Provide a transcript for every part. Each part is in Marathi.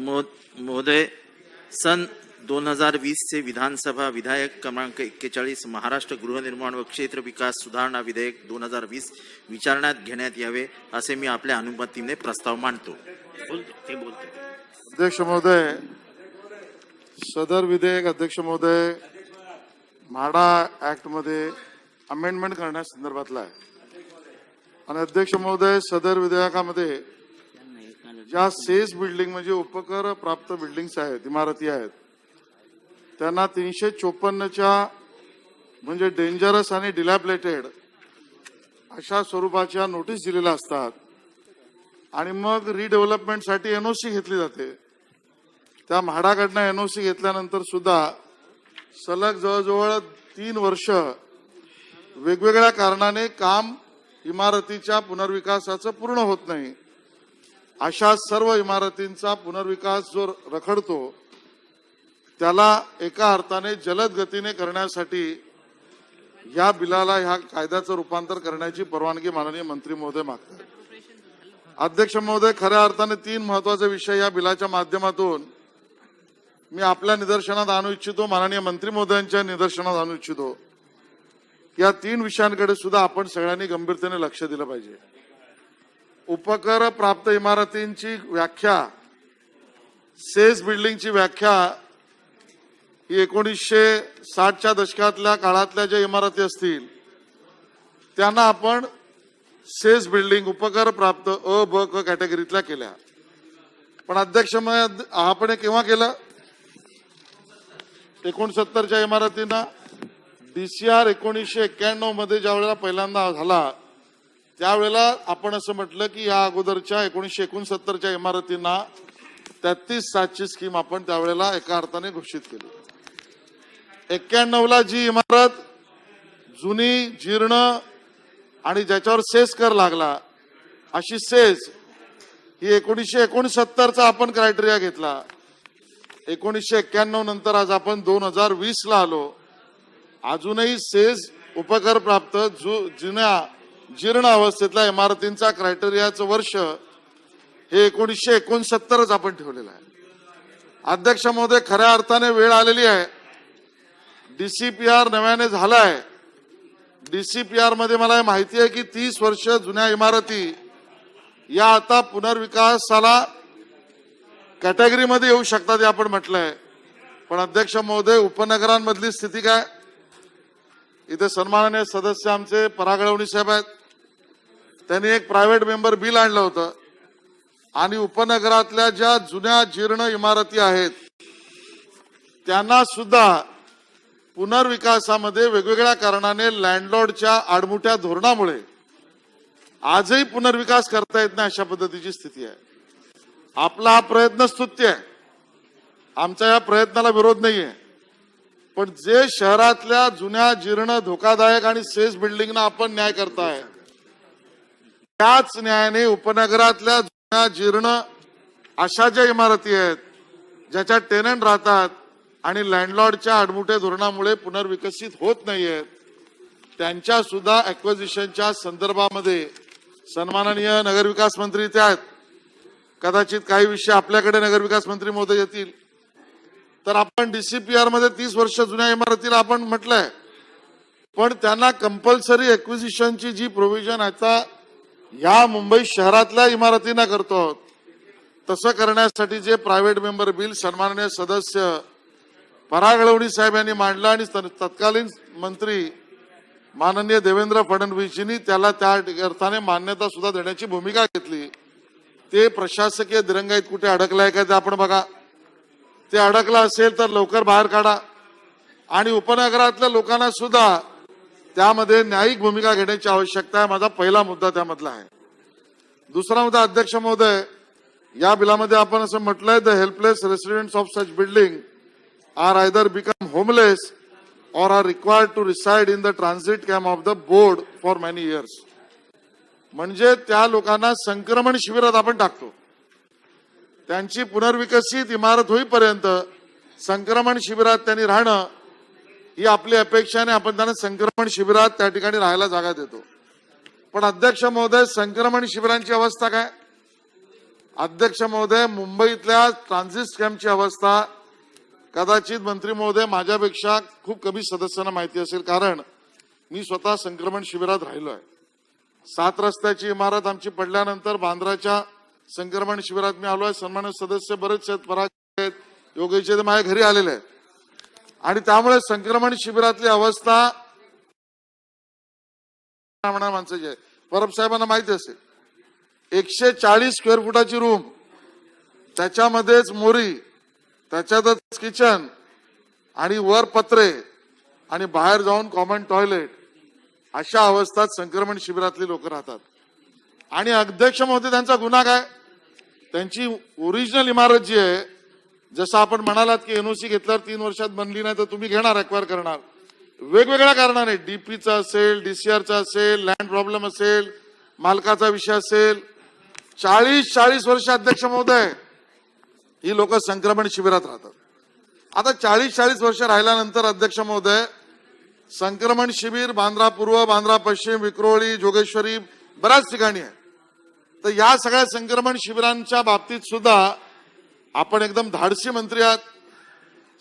महोदय, सन 2020 चे विधानसभा विधायक क्रमांक 41 महाराष्ट्र गृहनिर्माण व क्षेत्र विकास सुधारणा विधेयक 2020 विचारण्यात घेण्यात यावे असे मी आपल्या अनुमतीने प्रस्ताव मांडतो. अध्यक्ष महोदय, सदर विधेयक अध्यक्ष महोदय म्हाडा ऍक्ट मध्ये अमेंडमेंट करण्यासंदर्भातला आहे आणि अध्यक्ष महोदय सदर विधेयकामध्ये ज्या सेस बिल्डिंग म्हणजे उपकर प्राप्त बिल्डिंग्स आहेत, इमारती आहेत, त्यांना 354च्या म्हणजे डेंजरस आणि डिलॅबलेटेड अशा स्वरूपाच्या नोटीस दिलेल्या असतात आणि मग रिडेव्हलपमेंटसाठी एनओसी घेतली जाते. त्या म्हाडाकडनं एनओसी घेतल्यानंतर सुद्धा सलग जवळजवळ 3 वर्ष वेगवेगळ्या कारणाने काम इमारतीच्या पुनर्विकासाचं पूर्ण होत नाही. अशा सर्व इमारतींचा पुनर्विकास जो रखडतो त्याला एका अर्थाने जलद गतीने करण्यासाठी या बिलाला ह्या कायद्याचं रूपांतर करण्याची परवानगी माननीय मंत्री महोदय मागतात. अध्यक्ष महोदय, खऱ्या अर्थाने 3 महत्वाचे विषय या बिलाच्या माध्यमातून मी आपल्या निदर्शनात आणू इच्छितो, माननीय मंत्री महोदयांच्या निदर्शनात आणू इच्छितो. या 3 विषयांकडे सुद्धा आपण सगळ्यांनी गंभीरतेने लक्ष दिलं पाहिजे. उपकर प्राप्त इमारतींची व्याख्या, सेस बिल्डिंगची व्याख्या ही 1960च्या दशकातल्या काळातल्या ज्या इमारती असतील त्यांना आपण सेस बिल्डिंग उपकर प्राप्त अ ब क कॅटेगरीतल्या केल्या. पण अध्यक्ष आपण केव्हा केलं? 69च्या इमारतींना DCR 1991 मध्ये ज्या वेळेला पहिल्यांदा झाला त्यावेळेला आपण असं म्हटलं की या अगोदरच्या 1969च्या इमारतींना 33/7ची स्कीम आपण त्यावेळेला एका अर्थाने घोषित केली. 91ला जी इमारत जुनी, जीर्ण आणि ज्याच्यावर सेस कर लागला अशी सेस ही 1969चा आपण क्रायटेरिया घेतला. 1991 नंतर आज आपण 2020ला आलो. अजूनही सेस उपकर प्राप्त जुन्या जीर्ण अवस्थेतल्या इमारतींचा क्रायटेरियाचं वर्ष हे 1969च आपण ठेवलेलं आहे. अध्यक्ष महोदय, खऱ्या अर्थाने वेळ आलेली आहे. DCPR नव्याने झालाय. DCPR मध्ये मला माहिती आहे की 30 वर्ष जुन्या इमारती या आता पुनर्विकासाला कॅटेगरीमध्ये येऊ शकतात हे आपण म्हटलंय. पण अध्यक्ष महोदय, उपनगरांमधली स्थिती काय? इथे सन्माननीय सदस्य आमचे परागळवणी साहेब आहेत. त्यांनी एक प्रायव्हेट मेंबर बिल आणलं होतं आणि उपनगरातल्या ज्या जुन्या जीर्ण इमारती आहेत त्यांना सुद्धा पुनर्विकासामध्ये वेगवेगळ्या कारणाने लँडलॉर्डच्या आडमुठ्या धोरणामुळे आजही पुनर्विकास करता येत नाही अशा पद्धतीची स्थिती आहे. आपला हा प्रयत्न स्तुत्य आहे, आमच्या या प्रयत्नाला विरोध नाहीये. पण जे शहरातल्या जुन्या जीर्ण धोकादायक आणि सेस बिल्डिंगना आपण न्याय करताय त्याच न्यायाने उपनगरातल्या जुन्या जीर्ण अशा ज्या इमारती आहेत ज्याच्या टेनंट राहतात आणि लँडलॉर्डच्या आडमुठे धोरणामुळे पुनर्विकसित होत नाहीयेत त्यांच्या सुद्धा ऍक्विजिशनच्या संदर्भामध्ये सन्माननीय नगरविकास मंत्री इथे आहेत. कदाचित काही विषय आपल्याकडे नगरविकास मंत्री महोदय येतील तर आपण DCPR मध्ये 30 वर्ष जुन्या इमारतीला आपण म्हटलंय, पण त्यांना कंपल्सरी ऍक्विजिशनची जी प्रोव्हिजन आता या मुंबई शहरातल्या इमारतींना करतो तसं करण्यासाठी जे प्रायव्हेट मेंबर बिल सन्माननीय सदस्य परागळवणी साहेब यांनी मांडलं आणि तत्कालीन मंत्री माननीय देवेंद्र फडणवीसजींनी त्याला त्या अर्थाने मान्यता सुद्धा देण्याची भूमिका घेतली. ते प्रशासकीय दिरंगाईत कुठे अडकलाय का ते आपण बघा. ते अडकलं असेल तर लवकर बाहेर काढा आणि उपनगरातल्या लोकांना सुद्धा त्यामध्ये न्यायिक भूमिका घेण्याची आवश्यकता आहे. माझा पहिला मुद्दा त्यामधला आहे. दुसरा मुद्दा अध्यक्ष महोदय, या बिलामध्ये आपण असं म्हटलंय the helpless residents of such building are either become homeless or are required to reside in the transit camp of the board for many years. म्हणजे त्या लोकांना संक्रमण शिबिरात आपण टाकतो. त्यांची पुनर्विकसित इमारत होईपर्यंत संक्रमण शिबिरात त्यांनी राहणं ही आपली अपेक्षा आहे. आपण त्यांना संक्रमण शिबिरात त्या ठिकाणी राहायला जागा देतो. पण अध्यक्ष महोदय, संक्रमण शिबिरांची अवस्था काय? अध्यक्ष महोदय, मुंबईतल्या ट्रान्झिट कॅम्पची अवस्था कदाचित मंत्री महोदय माझ्यापेक्षा खूप कमी सदस्यांना माहिती असेल, कारण मी स्वतः संक्रमण शिबिरात राहिलो आहे. 7 रस्त्याची इमारत आमची पडल्यानंतर बांद्राच्या संक्रमण शिबिरात मी आलो आहे. सन्मान्य सदस्य बरेच आहेत, पराग आहेत, योगेश आहेत, माझ्या घरी आलेले आहेत. आणि त्यामुळे संक्रमण शिबिरातली अवस्था माणसाची आहे. परब साहेबांना माहिती असेल, 140 स्क्वेअर फुटाची रूम, त्याच्यामध्येच मोरी, त्याच्यातच किचन आणि वर पत्रे आणि बाहेर जाऊन कॉमन टॉयलेट, अशा अवस्थात संक्रमण शिबिरातली लोक राहतात. आणि अध्यक्ष महोदय, त्यांचा गुन्हा काय? त्यांची ओरिजिनल इमारत जी आहे, जसं आपण म्हणालात की एनओसी घेतल्यावर 3 वर्षात बनली नाही तर तुम्ही घेणार, अक्वायर करणार, वेगवेगळ्या कारणाने, डीपीचा असेल, डीसीआरचा असेल, लँड प्रॉब्लेम असेल, मालकाचा विषय असेल, 40 वर्ष अध्यक्ष महोदय ही लोक संक्रमण शिबिरात राहतात. आता 40 वर्ष राहिल्यानंतर अध्यक्ष महोदय, संक्रमण शिबिर बांद्रा पूर्व, बांद्रा पश्चिम, विक्रोळी, जोगेश्वरी, बऱ्याच ठिकाणी आहे. तर या सगळ्या संक्रमण शिबिरांच्या बाबतीत सुद्धा आपण एकदम धाडसी मंत्री आहात.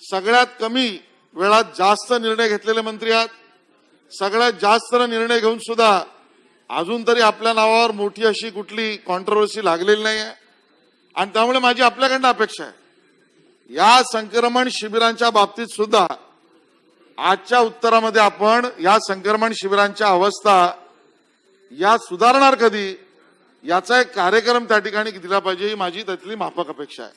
सगळ्यात कमी वेळात जास्त निर्णय घेतलेले मंत्री आहात. सगळ्यात जास्त निर्णय घेऊन सुद्धा अजून तरी आपल्या नावावर मोठी अशी कुठली कॉन्ट्रोवर्सी लागलेली नाही आहे. आणि त्यामुळे माझी आपल्याकडनं अपेक्षा आहे, या संक्रमण शिबिरांच्या बाबतीत सुद्धा आजच्या उत्तरामध्ये आपण या संक्रमण शिबिरांच्या अवस्था या सुधारणार कधी, याचा एक कार्यक्रम त्या ठिकाणी दिला पाहिजे, ही माझी त्यातली माफक अपेक्षा आहे.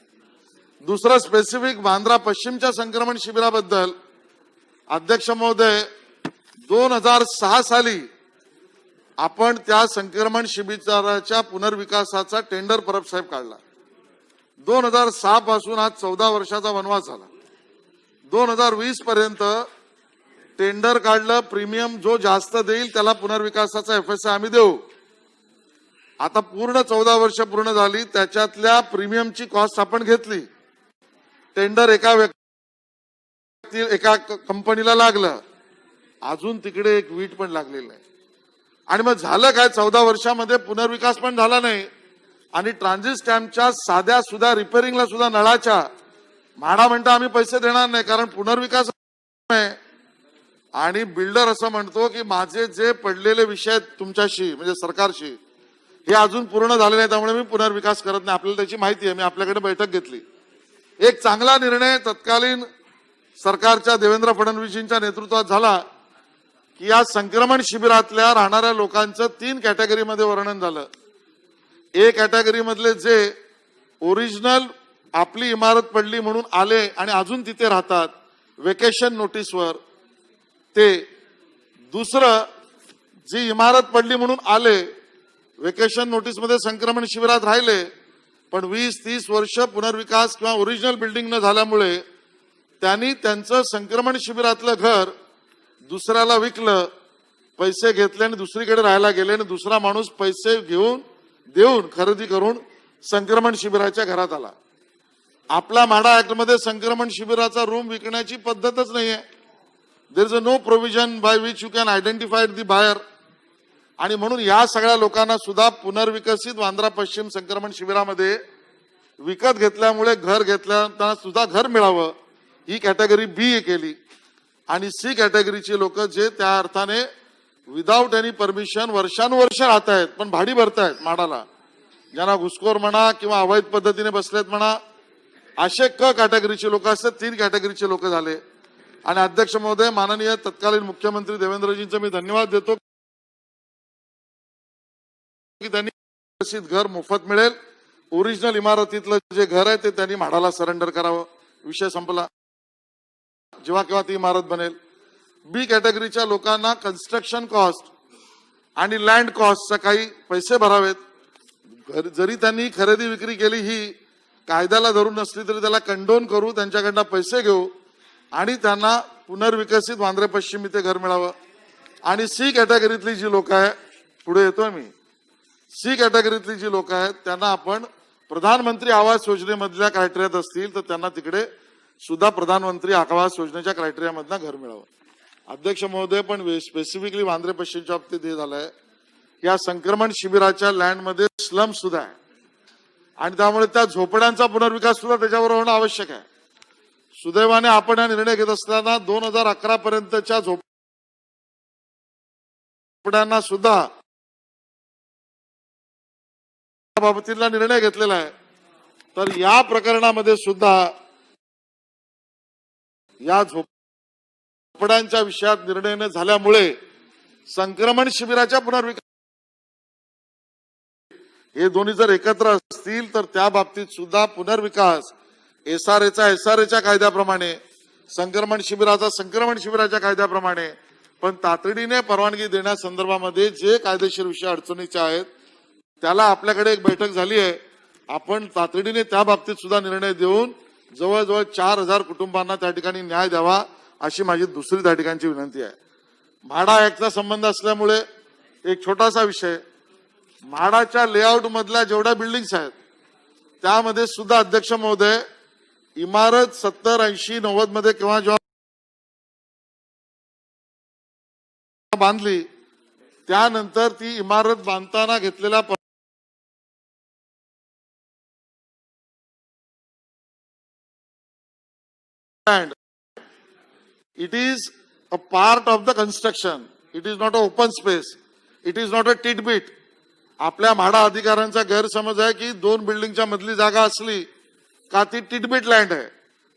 दुसरं स्पेसिफिक बांद्रा पश्चिमच्या संक्रमण शिबिराबद्दल अध्यक्ष महोदय, 2006 साली आपण त्या संक्रमण शिबिराच्या पुनर्विकासाचा टेंडर परब साहेब काढला. 2006 पासून आज 14 वर्षाचा वनवास झाला. 2020 पर्यंत टेंडर काढलं, प्रीमियम जो जास्त देईल त्याला पुनर्विकासाचा एफएसआय आम्ही देऊ. आता पूर्ण 14 वर्ष पूर्ण झाली, त्याच्यातल्या प्रीमियमची कॉस्ट आपण घेतली. टेंडर एका कंपनीला लागलं, अजून तिकडे एक वीट पण लागलेलं नाही. आणि मग झालं काय, 14 वर्षामध्ये पुनर्विकास पण झाला नाही. आणि ट्रान्झिट स्टॅम्पच्या साध्या सुद्धा रिपेअरिंगला सुद्धा नळाच्या म्हाडा म्हणता आम्ही पैसे देणार नाही, कारण पुनर्विकास आहे. आणि बिल्डर असं म्हणतो की माझे जे पडलेले विषय आहेत तुमच्याशी म्हणजे सरकारशी, हे अजून पूर्ण झाले नाही, त्यामुळे मी पुनर्विकास करत नाही. आपल्याला त्याची माहिती आहे, मी आपल्याकडे बैठक घेतली. एक चांगला निर्णय तत्कालीन सरकारच्या देवेंद्र फडणवीसांच्या नेतृत्वात झाला की या संक्रमण शिबिरातल्या राहणाऱ्या लोकांचं 3 कॅटेगरीमध्ये वर्णन झालं. ए कॅटेगरी मधले जे ओरिजिनल आपली इमारत पडली म्हणून आले आणि अजून तिथे राहतात वेकेशन नोटीसवर, ते. दुसरं, जी इमारत पडली म्हणून आले, वेकेशन नोटीसमध्ये संक्रमण शिबिरात राहिले, पण 20-30 वर्ष पुनर्विकास किंवा ओरिजिनल बिल्डिंग न झाल्यामुळे त्यांनी त्यांचं संक्रमण शिबिरातलं घर दुसऱ्याला विकलं, पैसे घेतले आणि दुसरीकडे राहायला गेले. आणि दुसरा माणूस पैसे देऊन खरेदी करून संक्रमण शिबिराच्या घरात आला. आपल्या म्हाडा ऍक्ट मध्ये संक्रमण शिबिराचा रूम विकण्याची पद्धतच नाहीये. There is a no provision by which you can identify the buyer. आणि म्हणून या सगळ्या लोकांना सुद्धा पुनर्विकसित बांद्रा पश्चिम संक्रमण शिबिरामध्ये विकत घेतल्यामुळे घर घेतल्यानंतर सुद्धा घर मिळावं, ही कॅटेगरी बी केली. आणि सी कॅटेगरीची लोक जे त्या अर्थाने विदाऊट एनी परमिशन वर्षानुवर्ष राहत आहेत पण भाडी भरतायत म्हाडाला, ज्यांना घुसखोर म्हणा किंवा अवैध पद्धतीने बसलेत म्हणा, असे क कॅटेगरीचे लोक असतात. 3 कॅटेगरीचे लोक झाले. आणि अध्यक्ष महोदय, माननीय तत्कालीन मुख्यमंत्री देवेंद्रजींचा मी धन्यवाद देतो की त्यांनी घर मोफत मिळेल, ओरिजिनल इमारतीतलं जे घर आहे ते त्यांनी म्हाडाला सरेंडर करावं, विषय संपला. जेव्हा केव्हा ती इमारत बनेल. बी कॅटेगरीच्या लोकांना कन्स्ट्रक्शन कॉस्ट आणि लँड कॉस्टचा काही पैसे भरावेत. जरी त्यांनी खरेदी विक्री केली, ही कायद्याला धरून नसली तरी त्याला कंडोन करू, त्यांच्याकडनं पैसे घेऊ आणि त्यांना पुनर्विकसित बांद्रा पश्चिम इथे घर मिळावं. आणि सी कॅटेगरीतली जी लोक आहे, पुढे येतोय मी, सी कॅटेगरीतली जी लोक आहेत त्यांना आपण प्रधानमंत्री आवास योजनेमधल्या क्रायटेरियात असतील तर त्यांना तिकडे सुद्धा प्रधानमंत्री आवास योजनेच्या क्रायटेरियामधनं घर मिळावं. अध्यक्ष महोदय, पण स्पेसिफिकली बांद्रा पश्चिमच्या बाबतीत हे झालंय, या संक्रमण शिबिराच्या लँडमध्ये स्लम सुद्धा आहे. आणि त्यामुळे त्या झोपड्यांचा पुनर्विकास सुद्धा त्याच्यावर होणं आवश्यक आहे. सुदैवाने आपण हा निर्णय घेत असताना 2011 पर्यंतच्या झोपड्यांना सुद्धा बाबतीतला निर्णय घेतलेला आहे. तर या प्रकरणामध्ये सुद्धा या झोपड्यांच्या विषयात निर्णय न झाल्यामुळे संक्रमण शिबिराच्या पुनर्विकास हे दोन्ही जर एकत्र असतील तर त्या बाबतीत सुद्धा पुनर्विकास एसआरएच्या कायद्याप्रमाणे, संक्रमण शिबिराच्या कायद्याप्रमाणे, पण तातडीने परवानगी देण्यासंदर्भामध्ये जे कायदेशीर विषय अडचणीचे आहेत त्याला आपल्याकडे एक बैठक झाली आहे. आपण तातडीने त्या बाबतीत सुद्धा निर्णय देऊन जवळजवळ 4000 कुटुंबांना त्या ठिकाणी न्याय द्यावा अशी माझी दुसरी त्या ठिकाणची विनंती आहे. म्हाडा ऍक्टचा संबंध असल्यामुळे एक छोटासा विषय, म्हाडाच्या लेआउट मधल्या जेवढ्या बिल्डिंग्स आहेत त्यामध्ये सुद्धा अध्यक्ष महोदय, इमारत 70, 80, 90 मध्ये किंवा जेव्हा बांधली त्यानंतर ती इमारत बांधताना घेतलेल्या it is a part of the construction. It is not an open space. It is not a tidbit. आपल्या म्हाडा अधिकाऱ्यांचा गैरसमज आहे की 2 बिल्डिंगच्या मधली जागा असली का ती टिडबिट लँड आहे,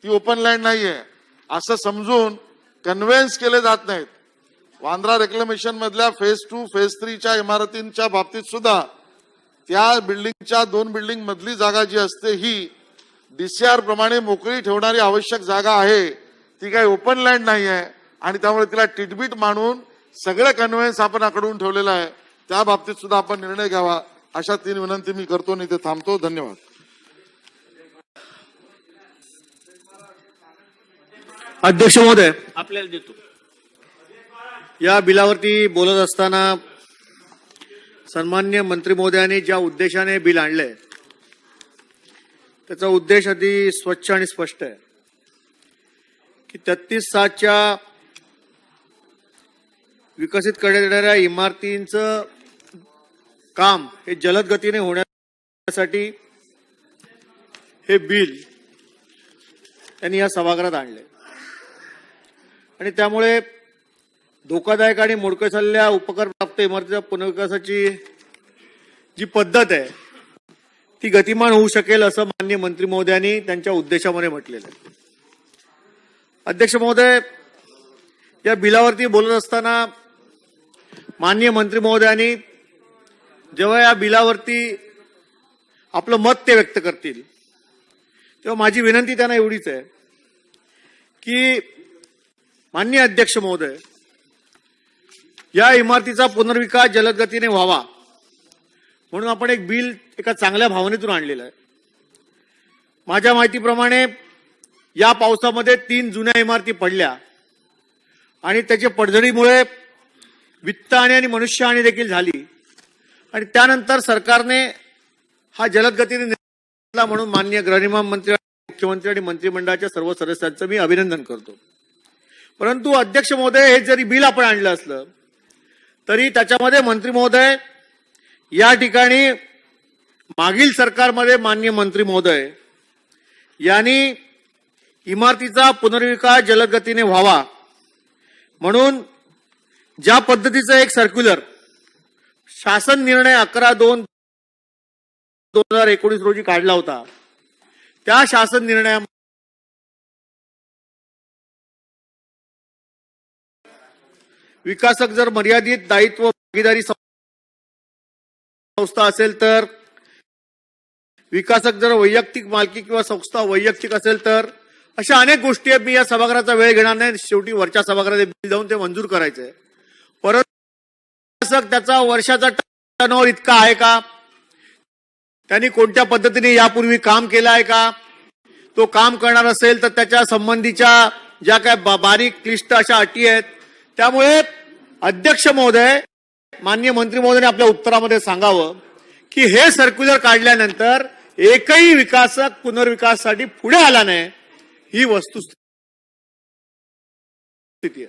ती ओपन लँड नाहीये असं समजून कन्व्हेन्स केले जात नाहीत. वांद्रा रेक्लेमेशन मधल्या फेज 2, फेज 3 च्या इमारतींच्या बाबतीत सुद्धा त्या बिल्डिंगच्या 2 बिल्डिंग मधली जागा जी असते ही डीसीआर प्रमाणे मोकळी ठेवणारी आवश्यक जागा आहे, ती काही ओपन लँड नाही आहे आणि त्यामुळे तिला टिटबिट मानून सगळे कन्व्हेन्स आपण आकडून ठेवलेला आहे. त्या बाबतीत सुद्धा आपण निर्णय घ्यावा अशा 3 विनंती मी करतो आणि ते थांबतो. धन्यवाद. अध्यक्ष महोदय, आपल्याला देतो. या बिलावरती बोलत असताना सन्मान्य मंत्री महोदयांनी ज्या उद्देशाने बिल आणलंय त्याचा उद्देश अगदी स्वच्छ आणि स्पष्ट आहे की 33/7च्या विकसित करण्यात येणाऱ्या इमारतींचं काम हे जलद गतीने होण्यासाठी हे बिल त्यांनी या सभागृहात आणले आणि त्यामुळे धोकादायक आणि मोडकं चाललेल्या उपकारप्राप्त इमारतीच्या पुनर्विकासाची जी पद्धत आहे ती गतिमान होऊ शकेल असं माननीय मंत्री महोदयांनी त्यांच्या उद्देशामध्ये म्हटलेलं आहे. अध्यक्ष महोदय, या बिलावरती बोलत असताना माननीय मंत्री महोदयांनी जेव्हा या बिलावरती आपलं मत ते व्यक्त करतील तेव्हा माझी विनंती त्यांना एवढीच आहे की माननीय अध्यक्ष महोदय, या इमारतीचा पुनर्विकास जलद गतीने व्हावा म्हणून आपण एक बिल एका चांगल्या भावनेतून आणलेलं आहे. माझ्या माहितीप्रमाणे या पावसामध्ये 3 जुन्या इमारती पडल्या आणि त्याच्या पडझडीमुळे वित्तहानी आणि मनुष्यहानी देखील झाली आणि त्यानंतर सरकारने हा जलद गतीने निर्णय म्हणून माननीय गृहनिर्माण मंत्री, मुख्यमंत्री आणि मंत्रिमंडळाच्या सर्व सदस्यांचं मी अभिनंदन करतो. परंतु अध्यक्ष महोदय, हे जरी बिल आपण आणलं असलं तरी त्याच्यामध्ये मंत्री महोदय या ठिकाणी मागील सरकारमध्ये माननीय मंत्री महोदय यांनी इमारतीचा पुनर्विकास जलद गतीने व्हावा म्हणून ज्या पद्धतीचं एक सर्क्युलर शासन निर्णय 11/2/2019 रोजी काढला होता त्या शासन निर्णया विकासक जर मर्यादित दायित्व भागीदारी संस्था असेल तर, विकासक जर वैयक्तिक मालकी किंवा संस्था वैयक्तिक असेल तर, अशा अनेक गोष्टी आहेत. मी या सभागृहाचा वेळ घेणार नाही, शेवटी वरच्या सभागृहात बिल जाऊन ते मंजूर करायचंय. परंतु त्याचा वर्षाचा टर्नओव्हर इतका आहे का, त्यांनी कोणत्या पद्धतीने यापूर्वी काम केलं आहे का, तो काम करणार असेल तर त्याच्या संबंधीच्या ज्या काय बारीक क्लिष्ट अशा अटी आहेत. त्यामुळे अध्यक्ष महोदय, माननीय मंत्री महोदयांनी आपल्या उत्तरामध्ये सांगावं की हे सर्क्युलर काढल्यानंतर एकही विकासक पुनर्विकासासाठी पुढे आला नाही, ही वस्तुस्थिती आहे.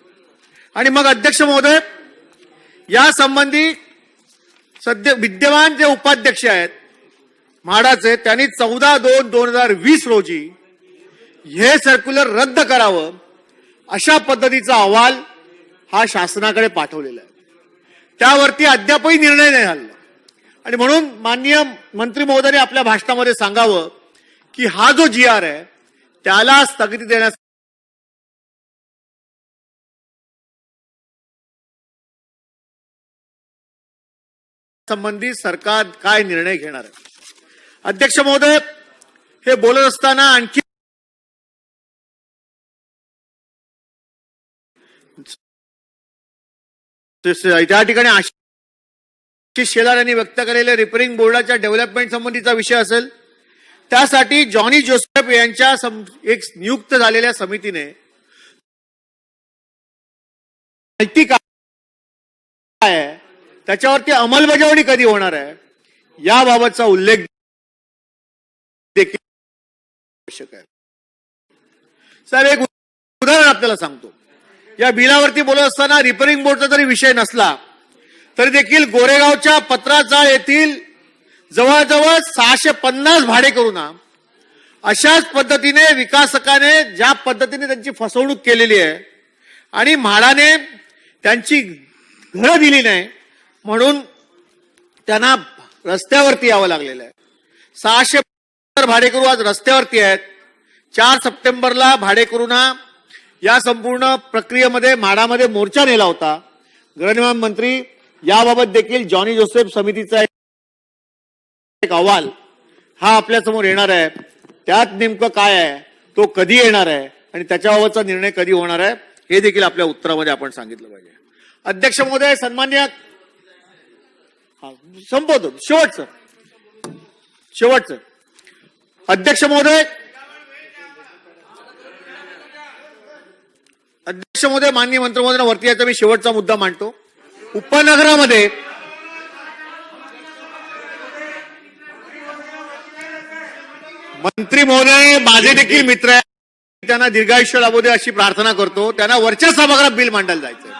आणि मग अध्यक्ष महोदय, या संबंधी सध्या विद्यमान जे उपाध्यक्ष आहेत म्हाडाचे त्यांनी 14/2/2020 रोजी हे सर्क्युलर रद्द करावं अशा पद्धतीचा अहवाल हा शासनाकडे पाठवलेला आहे. त्यावरती अद्यापही निर्णय नाही झाला आणि म्हणून माननीय मंत्री महोदयांनी आपल्या भाषणामध्ये सांगावं की हा जो GR आहे त्याला स्थगिती देण्यास संबंधी सरकार काय निर्णय घेणार आहे. अध्यक्ष महोदय, हे बोलत असताना आणखी त्या ठिकाणी आशिष शेलार यांनी व्यक्त केलेल्या रिपेरिंग बोर्डाच्या डेव्हलपमेंट संबंधीचा विषय असेल. त्यासाठी जॉनी जोसेफ यांच्या एक नियुक्त झालेल्या समितीने माहिती काय आहे, त्याच्यावरती अंमलबजावणी कधी होणार आहे याबाबतचा उल्लेख देखील आवश्यक आहे. सर, एक उदाहरण आपल्याला सांगतो. या बिलावरती बोलत असताना रिपेरिंग बोर्डचा जरी विषय नसला तरी देखील गोरेगावच्या पत्राचाळ येथील जवळजवळ 650 भाडेकरूंना अशाच पद्धतीने विकासकाने ज्या पद्धतीने त्यांची फसवणूक केलेली आहे आणि म्हाडाने त्यांची घरं दिली नाही म्हणून त्यांना रस्त्यावरती यावं लागलेलं आहे. 650 भाडेकरू आज रस्त्यावरती आहेत. 4 सप्टेंबरला भाडेकरूंना या संपूर्ण प्रक्रियेमध्ये म्हाडामध्ये मोर्चा नेला होता. गृहनिर्माण मंत्री, याबाबत देखील जॉनी जोसेफ समितीचा एक अहवाल हा आपल्यासमोर येणार आहे. त्यात नेमकं काय आहे, तो कधी येणार आहे आणि त्याच्याबाबतचा निर्णय कधी होणार आहे हे देखील आपल्या उत्तरामध्ये आपण सांगितलं पाहिजे. अध्यक्ष महोदय, सन्मान्य, संपवतो, शेवटचं अध्यक्ष महोदय, माननीय मंत्री महोदयांना वरती याचा मी शेवटचा मुद्दा मांडतो. उपनगरामध्ये मंत्री महोदय माझे देखील मित्र आहेत, त्यांना दीर्घायुष्य लाभू दे अशी प्रार्थना करतो. त्यांना वरच्या सभागृहात बिल मांडायला जायचंय.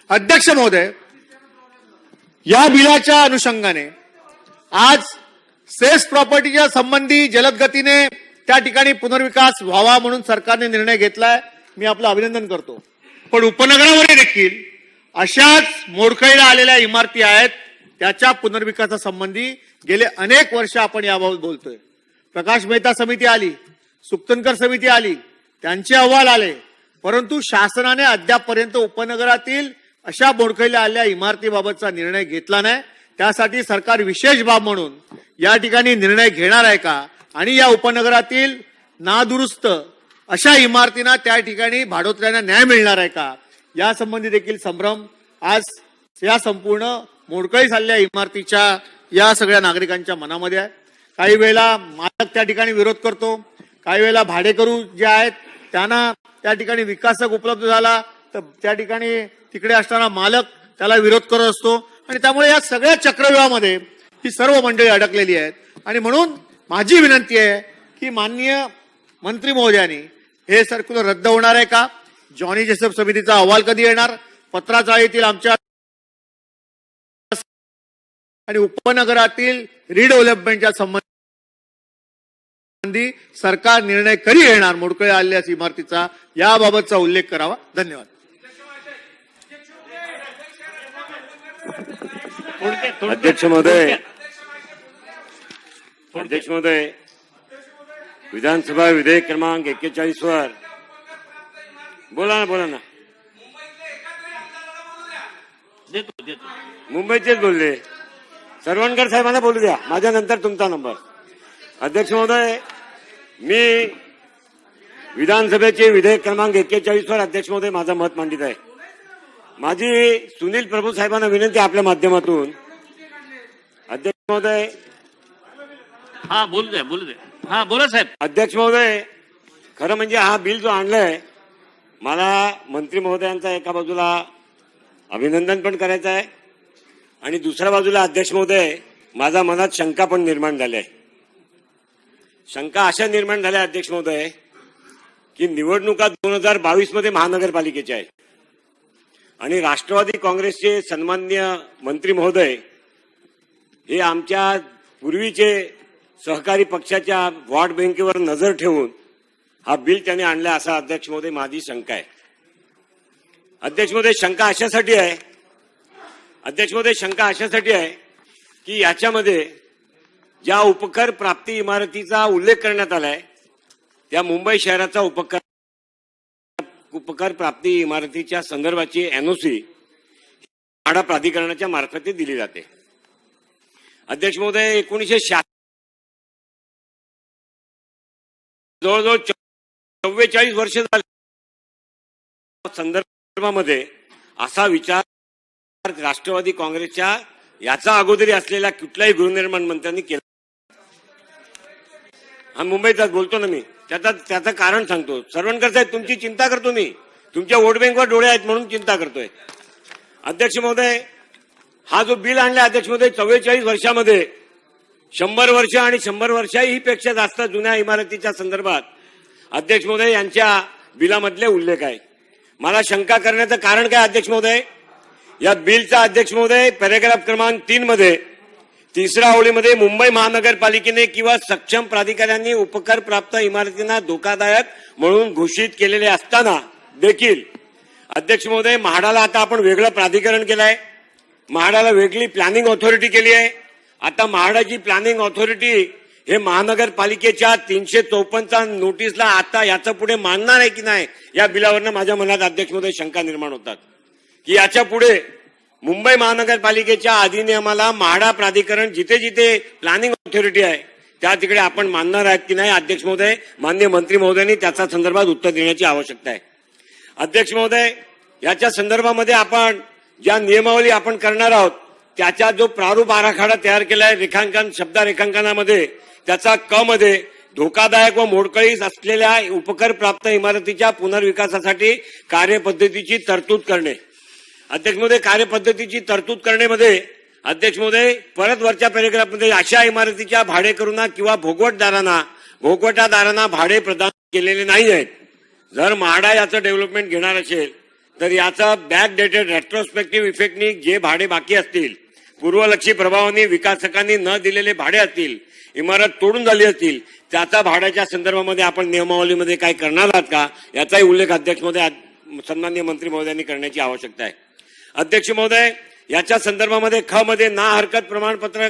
अध्यक्ष महोदय, या बिलाच्या अनुषंगाने आज सेस प्रॉपर्टीच्या संबंधी जलद गतीने त्या ठिकाणी पुनर्विकास व्हावा म्हणून सरकारने निर्णय घेतलाय. मी आपलं अभिनंदन करतो. पण उपनगरामध्ये देखील अशाच मोडकळीला आलेल्या इमारती आहेत, त्याच्या पुनर्विकासासंबंधी गेले अनेक वर्ष आपण याबाबत बोलतोय. प्रकाश मेहता समिती आली, सुक्तनकर समिती आली, त्यांचे अहवाल आले, परंतु शासनाने अद्यापपर्यंत उपनगरातील अशा मोडकळीला आलेल्या इमारतीबाबतचा निर्णय घेतला नाही. त्यासाठी सरकार विशेष बाब म्हणून या ठिकाणी निर्णय घेणार आहे का आणि या उपनगरातील नादुरुस्त अशा इमारतींना त्या ठिकाणी भाडोत्र्यांना न्याय मिळणार आहे का यासंबंधी देखील संभ्रम आज या संपूर्ण मोडकळीस आलेल्या इमारतीच्या या सगळ्या नागरिकांच्या मनामध्ये आहे. काही वेळेला मालक त्या ठिकाणी विरोध करतो, काही वेळेला भाडेकरू जे आहेत त्यांना त्या ठिकाणी विकासक उपलब्ध झाला तर त्या ठिकाणी तिकडे असताना मालक त्याला विरोध करत असतो आणि त्यामुळे या सगळ्या चक्रव्यूहामध्ये ही सर्व मंडळी अडकलेली आहेत. आणि म्हणून माझी विनंती आहे की माननीय मंत्री महोदयांनी हे सर्क्युलर रद्द होणार आहे का, जॉनी जोसेफ समितीचा अहवाल कधी येणार, पत्राचाळीतील आमच्या आणि उपनगरातील रिडेव्हलपमेंटच्या संबंधी सरकार निर्णय कधी घेणार मोडकळी आलेल्या इमारतीचा याबाबतचा उल्लेख करावा. धन्यवाद. अध्यक्ष महोदय, विधानसभा विधेयक क्रमांक 41 वर बोला ना. मुंबईचेच बोलले. सरवणकर साहेबांना बोलू द्या, माझ्या नंतर तुमचा नंबर. अध्यक्ष महोदय, मी विधानसभेचे विधेयक क्रमांक 41 वर अध्यक्ष महोदय माझं मत मांडित आहे. माझी सुनील प्रभू साहेबांना विनंती आपल्या माध्यमातून. अध्यक्ष महोदय, हा बोलू दे. हा बोला साहेब. अध्यक्ष महोदय, खरं म्हणजे हा बिल जो आणलाय, मला मंत्री महोदयांचा एका बाजूला अभिनंदन पण करायचं आहे आणि दुसऱ्या बाजूला अध्यक्ष महोदय माझ्या मनात शंका पण निर्माण झाल्या आहे. शंका अशा निर्माण झाल्या अध्यक्ष महोदय की निवडणुका 2022 मध्ये महानगरपालिकेच्या आहे आणि राष्ट्रवादी काँग्रेसचे सन्माननीय मंत्री महोदय हे आमच्या पूर्वीचे सहकारी पक्षाच्या वॉट बँकेवर नजर ठेवून हा बिल त्यांनी आणला असा अध्यक्ष महोदय माझी शंका आहे. अध्यक्ष महोदय शंका अशासाठी आहे की याच्यामध्ये ज्या उपकर प्राप्ती इमारतीचा उल्लेख करण्यात आलाय त्या मुंबई शहराचा उपकर प्राप्ती इमारतीच्या संदर्भाची एनओसी म्हाडा प्राधिकरणाच्या मार्फत दिली जाते. अध्यक्ष महोदय 1986 जवळजवळ 44 वर्ष झाले संदर्भामध्ये असा विचार राष्ट्रवादी काँग्रेसच्या याचा अगोदरी असलेल्या कुठल्याही गृहनिर्माण मंत्र्यांनी केला. हा मुंबईचाच बोलतो ना मी, त्याचं कारण सांगतो. सरवणकर साहेब तुमची चिंता करतो मी, तुमच्या वोट बँकवर डोळे आहेत म्हणून चिंता करतोय. अध्यक्ष महोदय हा जो बिल आणला अध्यक्ष महोदय 44 वर्षामध्ये 100 वर्ष आणि 100 वर्षाही पेक्षा जास्त जुन्या इमारतीच्या संदर्भात अध्यक्ष महोदय यांच्या बिलामधले उल्लेख आहे. मला शंका करण्याचं कारण काय अध्यक्ष महोदय, या बिलचा अध्यक्ष महोदय पॅरेग्राफ क्रमांक 3 मध्ये 3ऱ्या ओळीमध्ये मुंबई महानगरपालिकेने किंवा सक्षम प्राधिकाऱ्यांनी उपकर प्राप्त इमारतींना धोकादायक म्हणून घोषित केलेले असताना देखील अध्यक्ष महोदय म्हाडाला आता आपण वेगळं प्राधिकरण केलंय, म्हाडाला वेगळी प्लॅनिंग ऑथॉरिटी केली आहे. आता म्हाडाची प्लॅनिंग ऑथॉरिटी हे महानगरपालिकेच्या 354 नोटीसला आता याच्या पुढे मानणार आहे की नाही या बिलावरनं माझ्या मनात अध्यक्ष महोदय शंका निर्माण होतात की याच्या पुढे मुंबई महानगरपालिकेच्या अधिनियमाला म्हाडा प्राधिकरण जिथे जिथे प्लॅनिंग ऑथॉरिटी आहे त्या तिकडे आपण मानणार आहेत की नाही अध्यक्ष महोदय माननीय मंत्री महोदयांनी त्याच्या संदर्भात उत्तर देण्याची आवश्यकता आहे. अध्यक्ष महोदय याच्या संदर्भामध्ये आपण ज्या नियमावली आपण करणार आहोत त्याचा जो प्रारूप आराखडा तयार केलाय रेखांकन शब्दरेखांकनामध्ये त्याचा क मध्ये धोकादायक व मोडकळीस असलेल्या उपकर प्राप्त इमारतीच्या पुनर्विकासासाठी कार्यपद्धतीची तरतूद करणे. अध्यक्ष महोदय कार्यपद्धतीची तरतूद करण्यामध्ये अध्यक्ष महोदय परत वरच्या पॅरेग्राफमध्ये अशा इमारतीच्या भाडेकरूंना किंवा भोगवटादारांना भाडे प्रदान केलेले नाही आहेत. जर म्हाडा याचं डेव्हलपमेंट घेणार असेल तर याचा बॅक डेटेड रेट्रोस्पेक्टिव्ह इफेक्टनी जे भाडे बाकी असतील, पूर्वलक्षी प्रभावाने विकासकांनी न दिलेले भाडे असतील, इमारत तोडून झाली असतील त्याचा भाड्याच्या संदर्भामध्ये आपण नियमावलीमध्ये काय करणार आहात का याचाही उल्लेख अध्यक्ष महोदय सन्माननीय मंत्री महोदयांनी करण्याची आवश्यकता आहे. अध्यक्ष महोदय याच्या संदर्भामध्ये ख मध्ये ना हरकत प्रमाणपत्र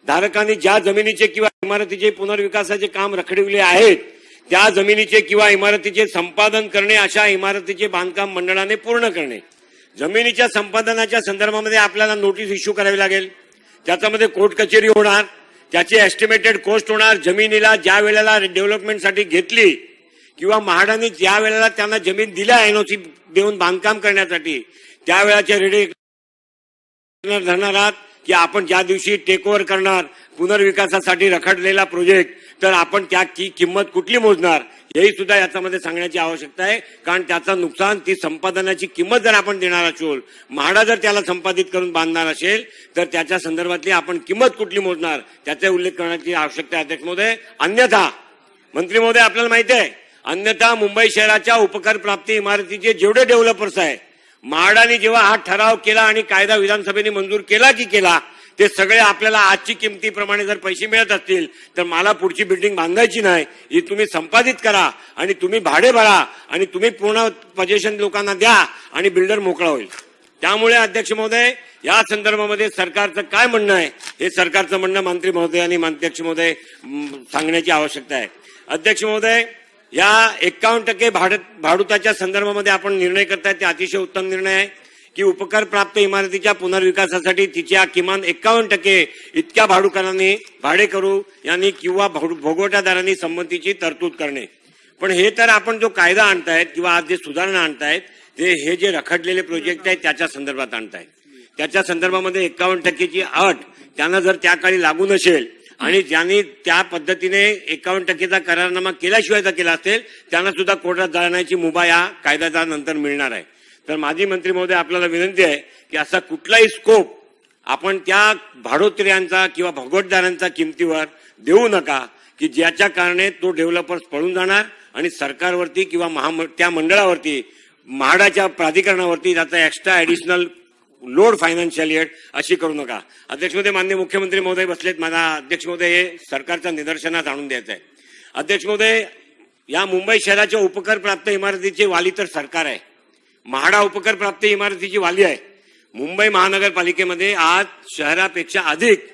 धारकांनी ज्या जमिनीचे किंवा इमारतीचे पुनर्विकासाचे काम रखडविले आहेत त्या जमिनीचे किंवा इमारतीचे संपादन करणे अशा इमारतीचे बांधकाम मंडळाने पूर्ण करणे. जमिनीच्या संपादनाच्या संदर्भामध्ये आपल्याला नोटीस इश्यू करावी लागेल, त्याच्यामध्ये कोर्ट कचेरी होणार, त्याची एस्टिमेटेड कॉस्ट होणार. जमिनीला ज्या वेळेला डेव्हलपमेंटसाठी घेतली किंवा म्हाडाने ज्या वेळेला त्यांना जमीन दिल्या एनओसी देऊन बांधकाम करण्यासाठी त्यावेळेचे रेडी धरणार आहात की आपण ज्या दिवशी टेक ओव्हर करणार पुनर्विकासासाठी रखडलेला प्रोजेक्ट तर आपण त्या किंमत कुठली मोजणार हेही सुद्धा याच्यामध्ये सांगण्याची आवश्यकता आहे. कारण त्याचं नुकसान ती संपादनाची किंमत जर आपण देणार असू, म्हाडा जर त्याला संपादित करून बांधणार असेल तर त्याच्या संदर्भातली आपण किंमत कुठली मोजणार त्याचा उल्लेख करण्याची आवश्यकता आहे अध्यक्ष महोदय. अन्यथा मंत्री महोदय आपल्याला माहिती आहे अन्यथा मुंबई शहराच्या उपकर प्राप्ती इमारतीचे जेवढे डेव्हलपर्स आहे म्हाडाने जेव्हा हा ठराव केला आणि कायदा विधानसभेने मंजूर केला ते सगळे आपल्याला आजची किमतीप्रमाणे जर पैसे मिळत असतील तर मला पुढची बिल्डिंग बांधायची नाही, ही तुम्ही संपादित करा आणि तुम्ही भाडे भरा आणि तुम्ही पूर्ण पोझिशन लोकांना द्या आणि बिल्डर मोकळा होईल. त्यामुळे अध्यक्ष महोदय या संदर्भामध्ये सरकारचं काय म्हणणं आहे हे सरकारचं म्हणणं मंत्री महोदय आणि अध्यक्ष महोदय सांगण्याची आवश्यकता आहे. अध्यक्ष महोदय या 51% भाडुताच्या संदर्भामध्ये आपण निर्णय करताय ते अतिशय उत्तम निर्णय आहे की उपकर प्राप्त इमारतीच्या पुनर्विकासासाठी तिच्या किमान 51% इतक्या भाडुकरांनी भाडेकरू यांनी किंवा भोगवटादारांनी संमतीची तरतूद करणे. पण हे तर आपण जो कायदा आणतायत किंवा आज जे सुधारणा आणतायत ते हे जे रखडलेले प्रोजेक्ट आहेत त्याच्या संदर्भात आणतायत. त्याच्या संदर्भामध्ये 51%ची अट त्यांना जर त्या काळी लागू नसेल आणि ज्यांनी त्या पद्धतीने 51%चा करारनामा केल्याशिवाय जर केला असेल त्यांना सुद्धा कोर्टात जाण्याची मुभा या कायद्याचा नंतर मिळणार आहे. तर माजी मंत्री महोदय आपल्याला विनंती आहे की असा कुठलाही स्कोप आपण त्या भाडोत्र्यांचा किंवा भोगवटदारांचा किमतीवर देऊ नका की ज्याच्या कारणे तो डेव्हलपर्स पळून जाणार आणि सरकारवरती किंवा त्या मंडळावरती म्हाडाच्या प्राधिकरणावरती त्याचा extra additional load financial aid अशी करू नका. अध्यक्ष महोदय, माननीय मुख्यमंत्री महोदय बसलेत. मला अध्यक्ष महोदय हे सरकारच्या निदर्शनात आणून द्यायचं आहे. अध्यक्ष महोदय, या मुंबई शहराच्या उपकर प्राप्त इमारतीचे वाली तर सरकार आहे. म्हाडा उपकर प्राप्त इमारतीची वाली आहे. मुंबई महानगरपालिकेमध्ये आज शहरापेक्षा अधिक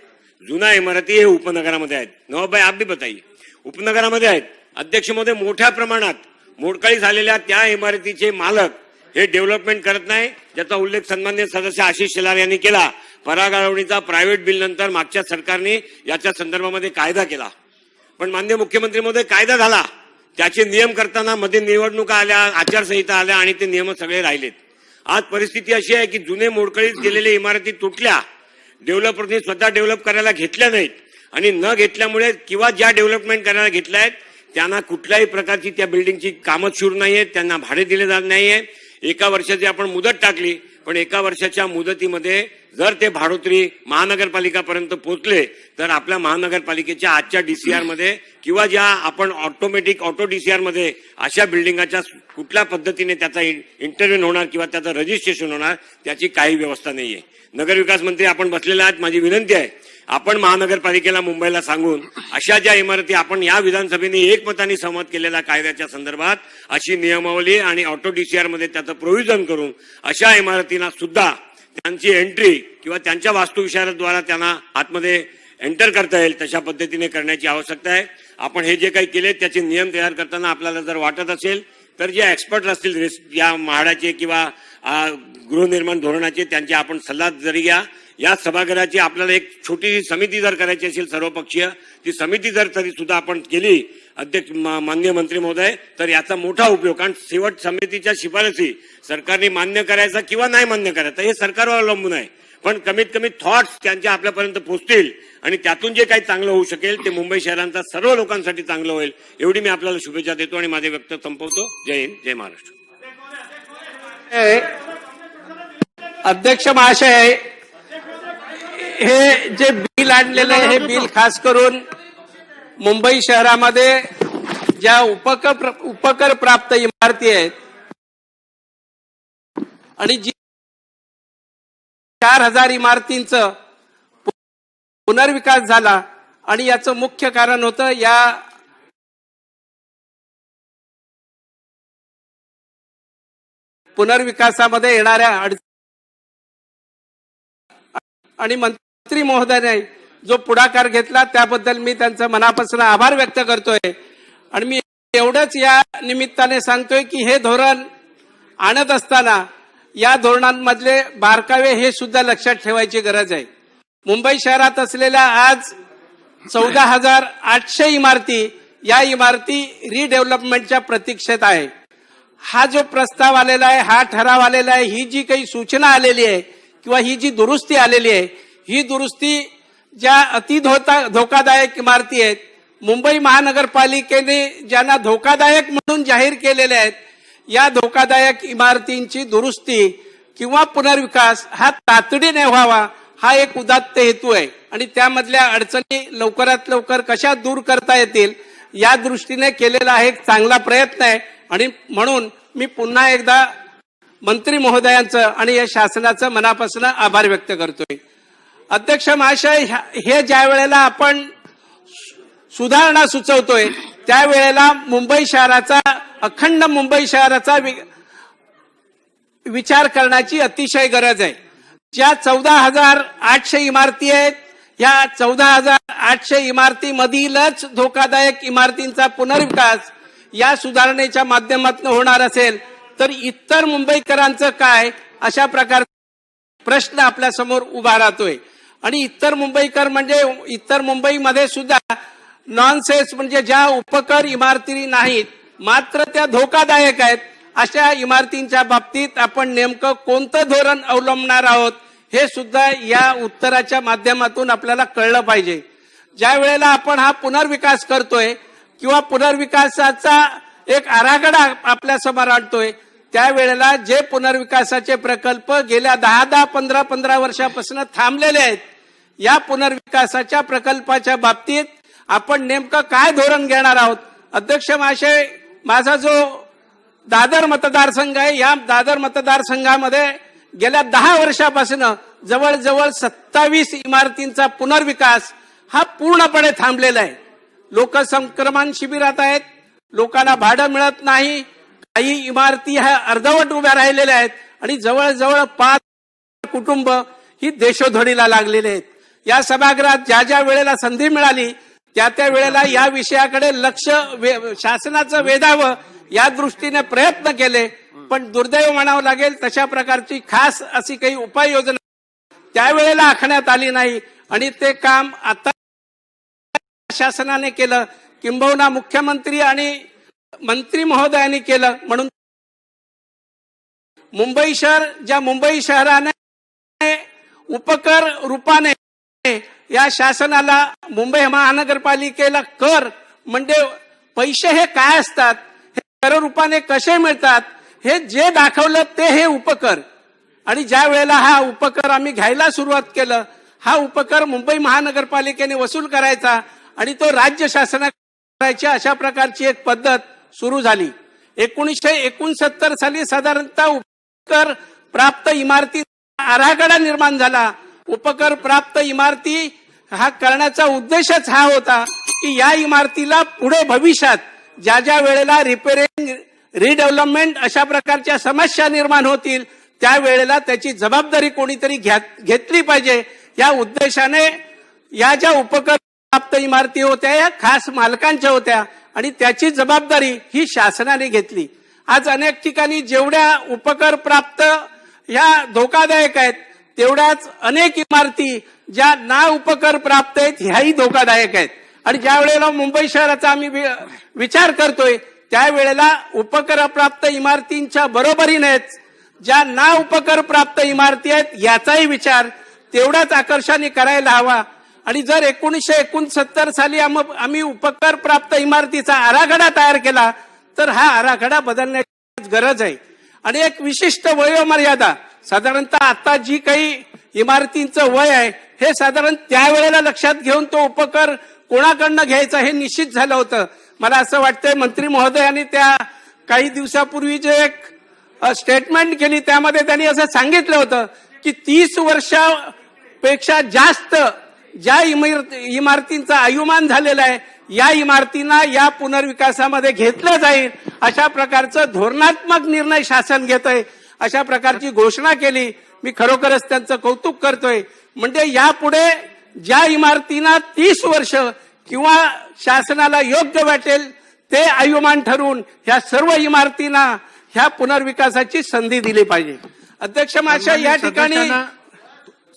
जुना इमारती हे उपनगरामध्ये आहेत. नवाब भाई, आप भी बताइए, उपनगरामध्ये आहेत. अध्यक्ष महोदय, मोठ्या प्रमाणात मोडकळी झालेल्या त्या इमारतीचे मालक हे डेव्हलपमेंट करत नाही, ज्याचा उल्लेख सन्माननीय सदस्य आशिष शेलार यांनी केला. परागळवणीचा प्रायव्हेट बिल नंतर मागच्या सरकारने याच्या संदर्भामध्ये कायदा केला. पण माननीय मुख्यमंत्री महोदय, कायदा झाला, त्याचे नियम करताना मध्ये निवडणुका आल्या, आचारसंहिता आल्या आणि ते नियम सगळे राहिलेत. आज परिस्थिती अशी आहे की जुने मोडकळीत गेलेल्या इमारती तुटल्या, डेव्हलपरनी स्वतः डेव्हलप करायला घेतल्या नाहीत आणि न घेतल्यामुळे किंवा ज्या डेव्हलपमेंट करायला घेतल्या आहेत त्यांना कुठल्याही प्रकारची त्या बिल्डिंगची कामं सुरू नाहीयेत, त्यांना भाडे दिले जात नाहीये. एका वर्षाची आपण मुदत टाकली, पण एका वर्षाच्या मुदतीमध्ये जर ते भाडोत्री महानगरपालिकापर्यंत पोहोचले तर आपल्या महानगरपालिकेच्या आजच्या डीसीआर मध्ये किंवा ज्या आपण ऑटोमॅटिक ऑटो डीसीआर मध्ये अशा बिल्डिंगाच्या कुठल्या पद्धतीने त्याचा इंटरव्ह्यू होणार किंवा त्याचं रजिस्ट्रेशन होणार त्याची काही व्यवस्था नाहीये. नगरविकास मंत्री आपण बसलेले आहेत. माझी विनंती आहे, आपण महानगरपालिकेला मुंबईला सांगून अशा ज्या इमारती आपण या विधानसभेने एकमताने सहमत केलेल्या कायद्याच्या संदर्भात अशी नियमावली आणि ऑटो डीसीआर मध्ये त्याचं प्रोव्हिजन करून अशा इमारतींना सुद्धा त्यांची एंट्री किंवा त्यांच्या वास्तुविशारद्वारा त्यांना आतमध्ये एंटर करता येईल तशा पद्धतीने करण्याची आवश्यकता आहे. आपण हे जे काही केले त्याचे नियम तयार करताना आपल्याला जर वाटत असेल तर जे एक्सपर्ट असतील या म्हाडाचे किंवा गृहनिर्माण धोरणाचे त्यांचे आपण सल्ला जरी घ्या. या सभागृहाची आपल्याला एक छोटी समिती जर करायची असेल सर्वपक्षीय, ती समिती जर तरी सुद्धा आपण केली अध्यक्ष माननीय मंत्री महोदय, तर याचा मोठा उपयोग. कारण शेवट समितीच्या शिफारसी सरकारने मान्य करायचा किंवा नाही मान्य करायचा हे सरकारवर अवलंबून आहे. पण कमीत कमी थॉट्स त्यांच्या आपल्यापर्यंत पोहोचतील आणि त्यातून जे काही चांगलं होऊ शकेल ते मुंबई शहरांचा सर्व लोकांसाठी चांगलं होईल, एवढी मी आपल्याला शुभेच्छा देतो आणि माझे व्यक्त संपवतो. जय हिंद, जय महाराष्ट्र. अध्यक्ष महाशय, हे जे बिल आणलेलं आहे हे बिल खास करून मुंबई शहरामध्ये ज्या उपकर प्राप्त इमारती आहेत आणि जी 4000 इमारतींचं पुनर्विकास झाला आणि याचं मुख्य कारण होतं या पुनर्विकासामध्ये येणाऱ्या अडचणी आणि मंत्री महोदयाने जो पुढाकार घेतला त्याबद्दल मी त्यांचा मनापासून आभार व्यक्त करतोय. आणि मी एवढंच या निमित्ताने सांगतोय की हे धोरण आणत असताना या धोरणांमधले बारकावे हे सुद्धा लक्षात ठेवायची गरज आहे. मुंबई शहरात असलेल्या आज 14,800 इमारती या इमारती रिडेव्हलपमेंटच्या प्रतीक्षेत आहे. हा जो प्रस्ताव आलेला आहे, हा ठराव आलेला आहे, ही जी काही सूचना आलेली आहे किंवा ही जी दुरुस्ती आलेली आहे, ही दुरुस्ती ज्या धोकादायक इमारती आहेत, मुंबई महानगरपालिकेने ज्यांना धोकादायक म्हणून जाहीर केलेल्या आहेत, या धोकादायक इमारतींची दुरुस्ती किंवा पुनर्विकास हा तातडीने व्हावा, हा एक उदात्त हेतू आहे. आणि त्यामधल्या अडचणी लवकरात लवकर कशा दूर करता येतील या दृष्टीने केलेला हा एक चांगला प्रयत्न आहे. आणि म्हणून मी पुन्हा एकदा मंत्री महोदयांचं आणि या शासनाचं मनापासून आभार व्यक्त करतोय. अध्यक्ष महाशय, हे ज्या वेळेला आपण सुधारणा सुचवतोय त्यावेळेला मुंबई शहराचा, अखंड मुंबई शहराचा विचार करण्याची अतिशय गरज आहे. ज्या 14,800 इमारती आहेत, या 14,800 इमारतीमधीलच धोकादायक इमारतींचा पुनर्विकास या सुधारणेच्या माध्यमातून होणार असेल तर इतर मुंबईकरांचं काय, अशा प्रकारचा प्रश्न आपल्या समोर उभा राहतोय. आणि इतर मुंबईकर म्हणजे इतर मुंबईमध्ये सुद्धा नॉनसेन्स म्हणजे ज्या उपकर इमारती नाहीत मात्र त्या धोकादायक आहेत, अशा इमारतींच्या बाबतीत आपण नेमकं कोणतं धोरण अवलंबणार आहोत हे सुद्धा या उत्तराच्या माध्यमातून आपल्याला कळलं पाहिजे. ज्या वेळेला आपण हा पुनर्विकास करतोय किंवा पुनर्विकासाचा एक आराखडा आपल्या समोर आणतोय त्यावेळेला जे पुनर्विकासाचे प्रकल्प गेल्या 10-15 वर्षापासून थांबलेले आहेत, या पुनर्विकासाच्या प्रकल्पाच्या बाबतीत आपण नेमकं काय धोरण घेणार आहोत. अध्यक्ष महाशय, माझा जो दादर मतदारसंघ आहे, या दादर मतदारसंघामध्ये गेल्या 10 वर्षापासून जवळजवळ 27 इमारतींचा पुनर्विकास हा पूर्णपणे थांबलेला आहे. लोक संक्रमण शिबिरात आहेत, लोकांना भाडं मिळत नाही, काही इमारती ह्या अर्धवट उभ्या राहिलेल्या आहेत आणि जवळजवळ 5 कुटुंब ही देशोधडीला लागलेले आहेत. या सभागृहात ज्या ज्या वेळेला संधी मिळाली त्या त्या वेळेला या विषयाकडे लक्ष शासनाचं वेधावं या दृष्टीने प्रयत्न केले, पण दुर्दैव म्हणावं लागेल तशा प्रकारची खास अशी काही उपाययोजना त्यावेळेला आखण्यात आली नाही आणि ते काम आता शासनाने केलं, किंबहुना मुख्यमंत्री आणि मंत्री महोदयांनी केलं. म्हणून मुंबई शहराने उपकर रूपाने या शासनाला मुंबई महानगरपालिकेला कर म्हणजे पैसे हे काय असतात, हे कर रूपाने कसे मिळतात हे जे दाखवलं ते हे उपकर. आणि ज्या वेळेला हा उपकर आम्ही घ्यायला सुरुवात केलं, हा उपकर मुंबई महानगरपालिकेने वसूल करायचा आणि तो राज्य शासना करायची अशा प्रकारची एक पद्धत सुरू झाली. 1969 साली साधारणतः उपकर प्राप्त इमारती आराखडा निर्माण झाला. उपकर प्राप्त इमारती हा करण्याचा उद्देशच हा होता की या इमारतीला पुढे भविष्यात ज्या ज्या वेळेला रिपेअरिंग, रिडेव्हलपमेंट अशा प्रकारच्या समस्या निर्माण होतील त्यावेळेला त्याची जबाबदारी कोणीतरी घेतली पाहिजे. या उद्देशाने या ज्या उपकर प्राप्त इमारती होत्या या खास मालकांच्या होत्या आणि त्याची जबाबदारी ही शासनाने घेतली. आज अनेक ठिकाणी जेवढ्या उपकर प्राप्त ह्या धोकादायक आहेत तेवढ्याच अनेक इमारती ज्या ना उपकर प्राप्त आहेत ह्याही धोकादायक आहेत. आणि ज्या वेळेला मुंबई शहराचा आम्ही विचार करतोय त्यावेळेला उपकर प्राप्त इमारतींच्या बरोबरीनेच ज्या ना उपकर प्राप्त इमारती आहेत याचाही विचार तेवढ्याच आकर्षाने करायला हवा. आणि जर 1969 साली आम्ही उपकर प्राप्त इमारतीचा आराखडा तयार केला तर हा आराखडा बदलण्याची गरज आहे. आणि एक विशिष्ट वयोमर्यादा साधारणतः आता जी काही इमारतींचं वय आहे हे साधारण त्यावेळेला लक्षात घेऊन तो उपकर कोणाकडनं घ्यायचा हे निश्चित झालं होतं. मला असं वाटतंय मंत्री महोदयांनी त्या काही दिवसापूर्वी जे एक स्टेटमेंट केली त्यामध्ये त्यांनी असं सांगितलं होतं की 30 वर्षापेक्षा जास्त ज्या इमारतींचा आयुमान झालेला आहे या इमारतींना या पुनर्विकासामध्ये घेतलं जाईल अशा प्रकारचं धोरणात्मक निर्णय शासन घेत आहे, अशा प्रकारची घोषणा केली. मी खरोखरच त्यांचं कौतुक करतोय. म्हणजे यापुढे ज्या इमारतींना 30 वर्ष किंवा शासनाला योग्य वाटेल ते आयुमान ठरवून ह्या सर्व इमारतींना ह्या पुनर्विकासाची संधी दिली पाहिजे. अध्यक्ष महाशय या ठिकाणी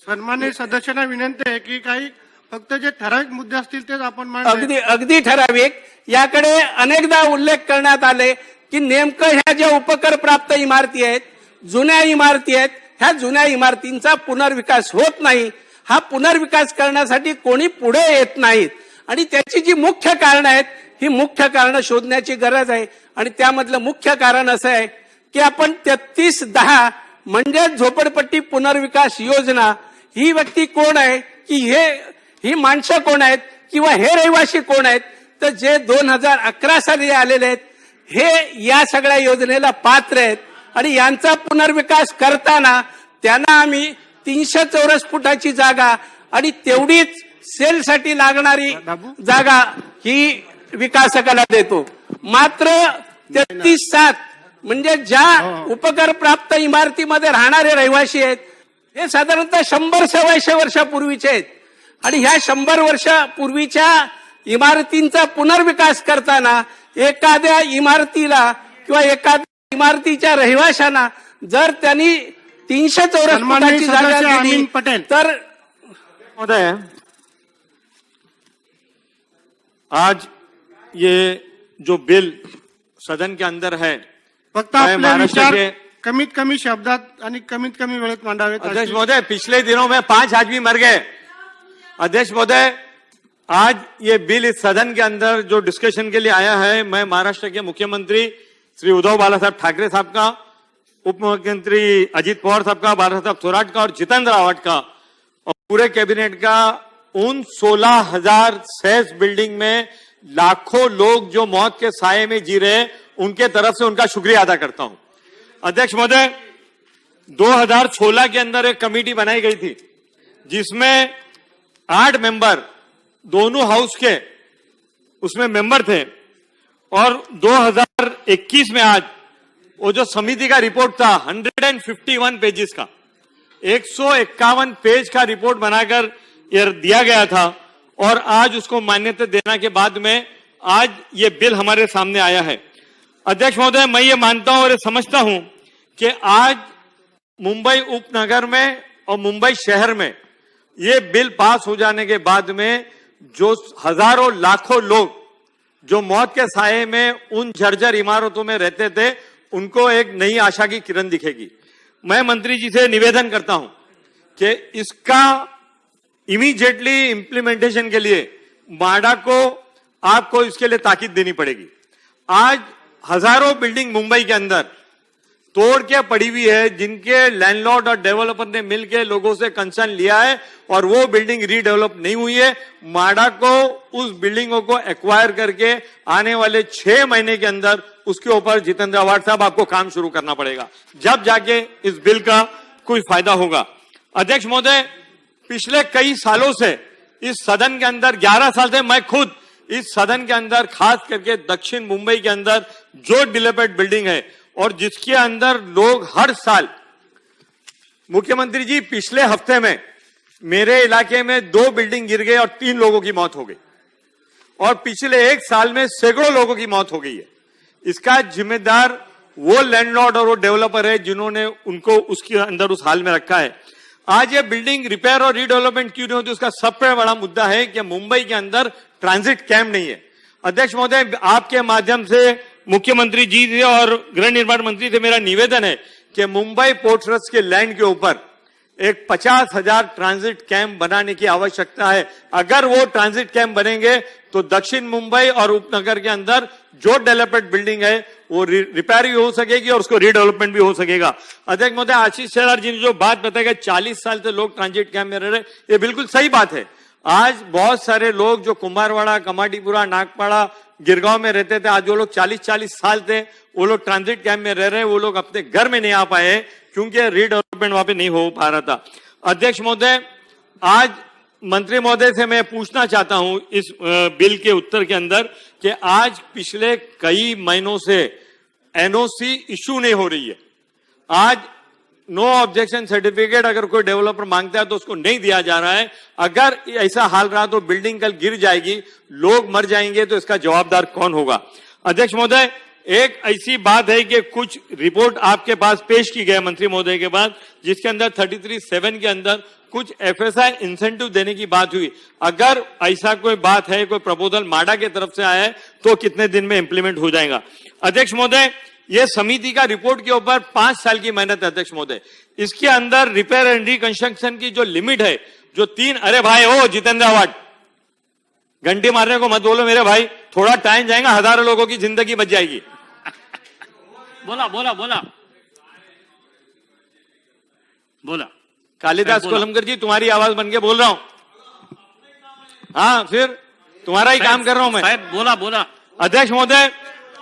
सन्मान्य सदस्यांना विनंती आहे की काही फक्त जे ठराविक मुद्दे असतील तेच आपण मांडले. अगदी ठराविक याकडे अनेकदा उल्लेख करण्यात आले की नेमकं ह्या ज्या उपकर प्राप्त इमारती आहेत, जुन्या इमारती आहेत, ह्या जुन्या इमारतींचा पुनर्विकास होत नाही. हा पुनर्विकास करण्यासाठी कोणी पुढे येत नाहीत आणि त्याची जी मुख्य कारण आहेत ही मुख्य कारण शोधण्याची गरज आहे. आणि त्यामधलं मुख्य कारण असं आहे की आपण 3310 म्हणजे झोपडपट्टी पुनर्विकास योजना, ही व्यक्ती कोण आहे की ही माणसं कोण आहेत किंवा हे रहिवासी कोण आहेत, तर जे 2011 साली आलेले आहेत हे या सगळ्या योजनेला पात्र आहेत. आणि यांचा पुनर्विकास करताना त्यांना आम्ही 300 चौरस फुटाची जागा आणि तेवढीच सेलसाठी लागणारी जागा ही विकासकाला देतो. मात्र 33-7 म्हणजे ज्या उपकर प्राप्त इमारतीमध्ये राहणारे रहिवासी आहेत हे साधारणतः 100-125 वर्षापूर्वीचे आहेत. आणि ह्या 100 वर्षापूर्वीच्या इमारतींचा पुनर्विकास करताना एखाद्या इमारतीला किंवा एखाद्या इमारतीच्या रहिवाशांना जर त्यांनी 300 चौरस फुटाची जागा दिली तर महोदय, आज ये जो बिल सदन के अंदर है फक्त आपले विचार कमीत कमी शब्दात आणि कमीत कमी वेळेत मांडावेत. अध्यक्ष महोदय, पिछले दिनों में 5 आदमी मर गए. अध्यक्ष महोदय, आज ये बिल इस सदन के अंदर जो डिस्कशन के लिए आया है, मैं महाराष्ट्र के मुख्यमंत्री श्री उद्धव बाला साहब ठाकरे साहब का, उप मुख्यमंत्री अजित पवार साहब का, बाला साहब थोराट का और जितेंद्र आवाट का और पूरे कैबिनेट का उन 16,000 सेस बिल्डिंग में लाखों लोग जो मौत के साये में जी रहे उनके तरफ से उनका शुक्रिया अदा करता हूं. अध्यक्ष महोदय, 2016 के अंदर एक कमेटी बनाई गई थी जिसमें 8 मेंबर दोनों हाउस के उसमें मेंबर थे, और 2021 में आज वो जो समिति का रिपोर्ट था 151 पेजेस का, 151 पेज का रिपोर्ट बनाकर ये दिया गया था, और आज उसको मान्यता देने के बाद में आज ये बिल हमारे सामने आया है। अध्यक्ष महोदय, मैं ये मानता हूं और ये समझता हूं कि आज मुंबई उपनगर में और मुंबई शहर में ये बिल पास हो जाने के बाद में जो हजारों लाखों लोग जो मौत के साये में उन जर्जर इमारतों में रहते थे, उनको एक नई आशा की किरण दिखेगी। मैं मंत्री जी से निवेदन करता हूं कि इसका इमीडिएटली इंप्लीमेंटेशन के लिए माडा को आपको इसके लिए ताकीद देनी पड़ेगी। आज हजारों बिल्डिंग मुंबई के अंदर तोड़ के पड़ी हुई है, जिनके लैंडलॉर्ड और डेवलपर ने मिलकर लोगों से कंसर्न लिया है और वो बिल्डिंग रीडेवलप नहीं हुई है। माडा को उस बिल्डिंगों को एक्वायर करके आने वाले 6 महीने के अंदर उसके ऊपर जितेंद्र आव्हाड साहब आपको काम शुरू करना पड़ेगा, जब जाके इस बिल का कोई फायदा होगा। अध्यक्ष महोदय, पिछले कई सालों से इस सदन के अंदर 11 साल से मैं खुद इस सदन के अंदर खास करके दक्षिण मुंबई के अंदर जो डिलेपेड बिल्डिंग है और जिसके अंदर लोग हर साल, मुख्यमंत्री जी पिछले हफ्ते में मेरे इलाके में 2 बिल्डिंग गिर गए और 3 लोगों की मौत हो गई, और पिछले 1 साल में सैकड़ों लोगों की मौत हो गई है। इसका जिम्मेदार वो लैंडलॉर्ड और वो डेवलपर है जिन्होंने उनको उसके अंदर उस हाल में रखा है। आज ये बिल्डिंग रिपेयर और रीडेवलपमेंट क्यों नहीं होती, उसका सबसे बड़ा मुद्दा है कि मुंबई के अंदर ट्रांजिट कैंप नहीं है। अध्यक्ष महोदय, आपके माध्यम से मुख्यमंत्री जी से और गृह निर्माण मंत्री से मेरा निवेदन है कि मुंबई पोर्ट ट्रस्ट के लैंड के ऊपर एक 50,000 ट्रांजिट कैंप बनाने की आवश्यकता है। अगर वो ट्रांजिट कैंप बनेंगे तो दक्षिण मुंबई और उपनगर के अंदर जो डेवलपमेंट बिल्डिंग है वो रिपेयर भी हो सकेगी और उसको रीडेवलपमेंट भी हो सकेगा। अध्यक्ष महोदय, आशीष शेलार जी ने जो बात बताई कि 40 साल से लोग ट्रांजिट कैंप में रह रहे, ये बिल्कुल सही बात है। आज बहुत सारे लोग जो कुमारवाड़ा, कमाटीपुरा, नागपाड़ा, गिरगांव में रहते थे, आज वो लोग 40-40 साल थे वो लोग ट्रांजिट कैंप में रह रहे हैं, वो लोग अपने घर में नहीं आ पाए क्योंकि रीडेवलपमेंट वहां पे नहीं हो पा रहा था। अध्यक्ष महोदय, आज मंत्री महोदय से मैं पूछना चाहता हूं इस बिल के उत्तर के अंदर कि आज पिछले कई महीनों से एनओसी इश्यू नहीं हो रही है। आज नो ऑब्जेक्शन सर्टिफिकेट अगर कोई डेवलपर मांगता है तो उसको नहीं दिया जा रहा है। अगर ऐसा हाल रहा तो बिल्डिंग कल गिर जाएगी, लोग मर जाएंगे, तो इसका जवाबदार कौन होगा। अध्यक्ष महोदय, एक ऐसी बात है कि कुछ रिपोर्ट आपके पास पेश की गई मंत्री महोदय के बाद, जिसके अंदर 33(7) के अंदर कुछ एफएसआई इंसेंटिव देने की बात हुई। अगर ऐसा कोई बात है, कोई प्रपोजल माडा की तरफ से आया है तो कितने दिन में इंप्लीमेंट हो जाएगा। अध्यक्ष महोदय, यह समिति का रिपोर्ट के ऊपर 5 साल की मेहनत है। अध्यक्ष महोदय, इसके अंदर रिपेयर एंड रिकंस्ट्रक्शन की जो लिमिट है, जो 3, अरे भाई हो जितेंद्र आव्हाड, घंटी मारने को मत बोलो मेरे भाई, थोड़ा टाइम जाएगा, हजारों लोगों की जिंदगी बच जाएगी। बोला बोला बोला बोला कालिदास कोलमकर जी, तुम्हारी आवाज बन के बोल रहा हूं। हाँ, फिर तुम्हारा ही काम कर रहा हूं मैं। साहब बोला बोला। अध्यक्ष महोदय,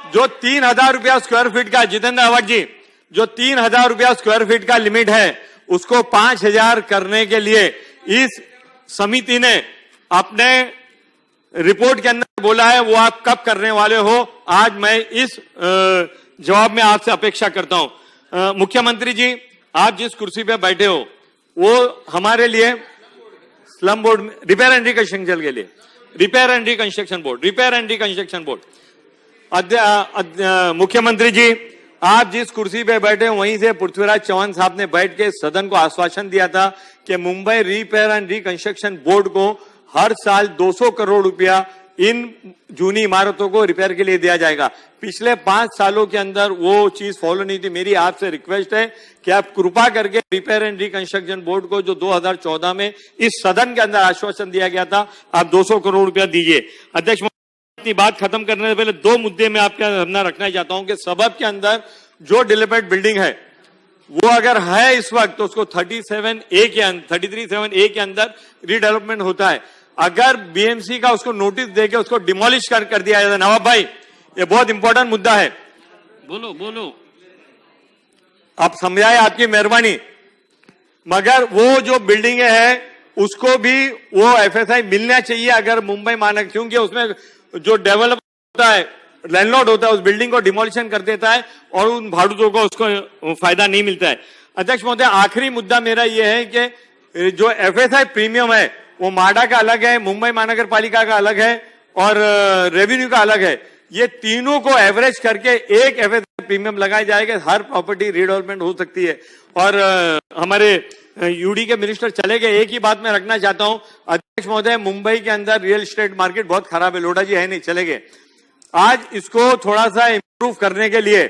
जो 3,000 रुपया स्क्वायर फीट का, जितेंद्र आव्हाड जी, जो 3,000 रुपया स्क्वायर फीट का लिमिट है, उसको 5,000 करने के लिए इस समिति ने अपने रिपोर्ट के अंदर बोला है। वो आप कब करने वाले हो, आज मैं इस जवाब में आपसे अपेक्षा करता हूं। मुख्यमंत्री जी, आप जिस कुर्सी पे बैठे हो वो हमारे लिए slum board, repair and reconstruction के लिए, repair and reconstruction board, repair and reconstruction board. मुख्यमंत्री जी, आप जिस कुर्सी पे बैठे वहीं से पृथ्वीराज चौहान साहब ने बैठ के सदन को आश्वासन दिया था कि Mumbai repair and reconstruction board को हर साल 200 करोड़ रुपया इन जूनी इमारतों को रिपेयर के लिए दिया जाएगा। पिछले 5 सालों के अंदर वो चीज फॉलो नहीं थी। मेरी आपसे रिक्वेस्ट है कि आप कृपा करके रिपेयर एंड रिकंस्ट्रक्शन बोर्ड को, जो 2014 में इस सदन के अंदर आश्वासन दिया गया था, आप 200 करोड़ रुपया दीजिए। अध्यक्ष, अपनी बात खत्म करने से पहले 2 मुद्दे में आपके सामने रखना चाहता हूं कि सबब के अंदर जो डिलेपेड बिल्डिंग है वो अगर है इस वक्त तो उसको 33(7)(a) के अंदर रीडेवलपमेंट होता है। अगर बीएमसी का उसको नोटिस देके उसको डिमोलिश कर दिया जाता है। नवाब भाई, ये बहुत इंपॉर्टेंट मुद्दा है। बोलो बोलो। आप समझाए, आपकी मेहरबानी, मगर वो जो बिल्डिंग है उसको भी वो एफएसआई मिलना चाहिए अगर मुंबई महानगर, क्योंकि उसमें जो डेवलपर होता है, लैंडलॉर्ड होता है, उस बिल्डिंग को डिमोलिशन कर देता है और उन भाड़ुतों को उसको फायदा नहीं मिलता है। अध्यक्ष महोदय, आखिरी मुद्दा मेरा यह है कि जो एफएसआई प्रीमियम है वो माडा का अलग है, मुंबई महानगर पालिका का अलग है और रेवेन्यू का अलग है। ये तीनों को एवरेज करके एक एफएसआई प्रीमियम लगाया जाएगा, हर प्रॉपर्टी रीडेवलपमेंट हो सकती है। और हमारे यूडी के मिनिस्टर चले गए, एक ही बात मैं रखना चाहता हूं अध्यक्ष महोदय, मुंबई के अंदर रियल एस्टेट मार्केट बहुत खराब है, लोढ़ा जी है नहीं, चले गए। आज इसको थोड़ा सा इंप्रूव करने के लिए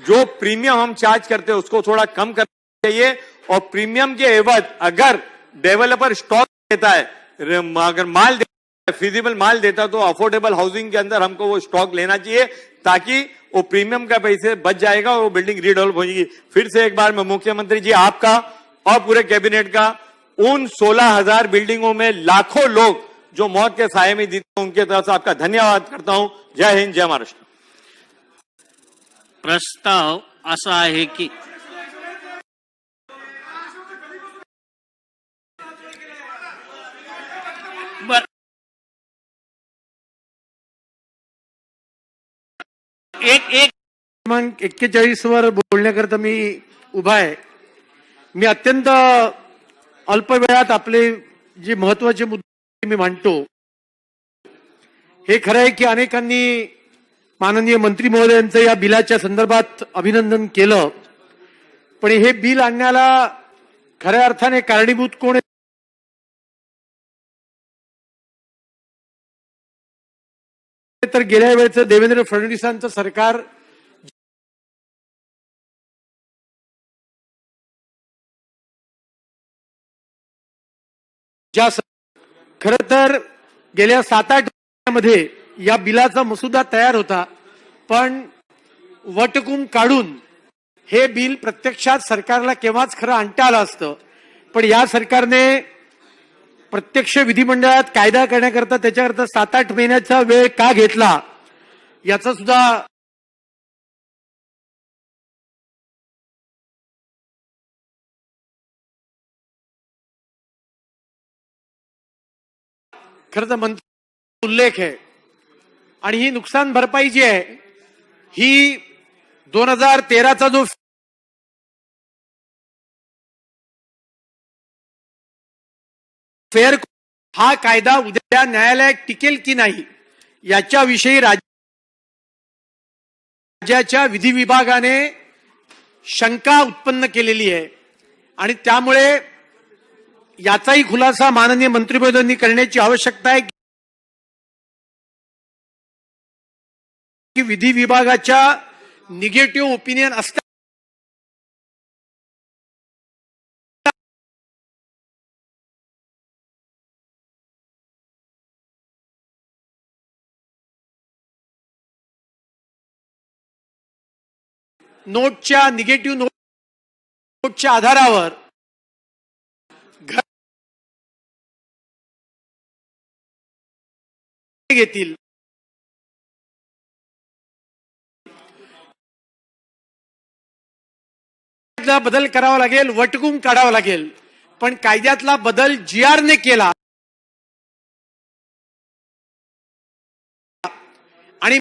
जो प्रीमियम हम चार्ज करते हैं उसको थोड़ा कम करना चाहिए, और प्रीमियम के एवज अगर डेवलपर स्टॉक देता है, अगर माल देता है, फिजिबल माल देता है, तो अफोर्डेबल हाउसिंग के अंदर हमको वो स्टॉक लेना चाहिए ताकि वो प्रीमियम का पैसे बच जाएगा और वो बिल्डिंग रीडेवलप हो जाएगी। फिर से एक बार मैं मुख्यमंत्री जी आपका और पूरे कैबिनेट का उन 16,000 बिल्डिंगों में लाखों लोग जो मौत के साये में जीते, उनके तरफ से आपका धन्यवाद करता हूं। जय हिंद, जय महाराष्ट्र। प्रस्ताव असा आहे की बर एक क्रमांक 41 वर बोलण्याकरता मी उभा आहे. मी अत्यंत अल्प वेळात आपले जे महत्वाचे मुद्दे मी मांडतो. हे खरं आहे की अनेकांनी माननीय मंत्री महोदयांचं या बिलाच्या संदर्भात अभिनंदन केलं, पण हे बिल आणण्याला खऱ्या अर्थाने कारणीभूत कोण आहे तर गेल्या वेळेचं देवेंद्र फडणवीसांचं सरकार ज्या खरं तर गेल्या 7-8 महिन्यामध्ये या बिलाचा मसुदा तयार होता, पण वटहुकूम काढून हे बिल प्रत्यक्षात सरकारला केव्हाच खरं आणता आलं असतं. पण या सरकारने प्रत्यक्ष विधिमंडळात कायदा करण्याकरता त्याच्याकरता 7-8 महिन्याचा वेळ का घेतला याचा सुद्धा खरं तर मंत्री उल्लेख आहे. आणि ही नुकसान भरपाई जी आहे ही 2013चा जो फेअर हा कायदा उद्या न्यायालयात टिकेल की नाही याच्याविषयी राज्याच्या विधी विभागाने शंका उत्पन्न केलेली आहे. आणि त्यामुळे याचाही खुलासा माननीय मंत्री महोदयांनी करण्याची आवश्यकता आहे की विधी विभागाच्या निगेटिव्ह ओपिनियन असतात नोटच्या निगेटिव्ह नोटच्या आधारावर घेतील. बदल करावा लागेल, वटहुकूम काढावा लागेल, पण कायद्यातला बदल GR ने केला आणि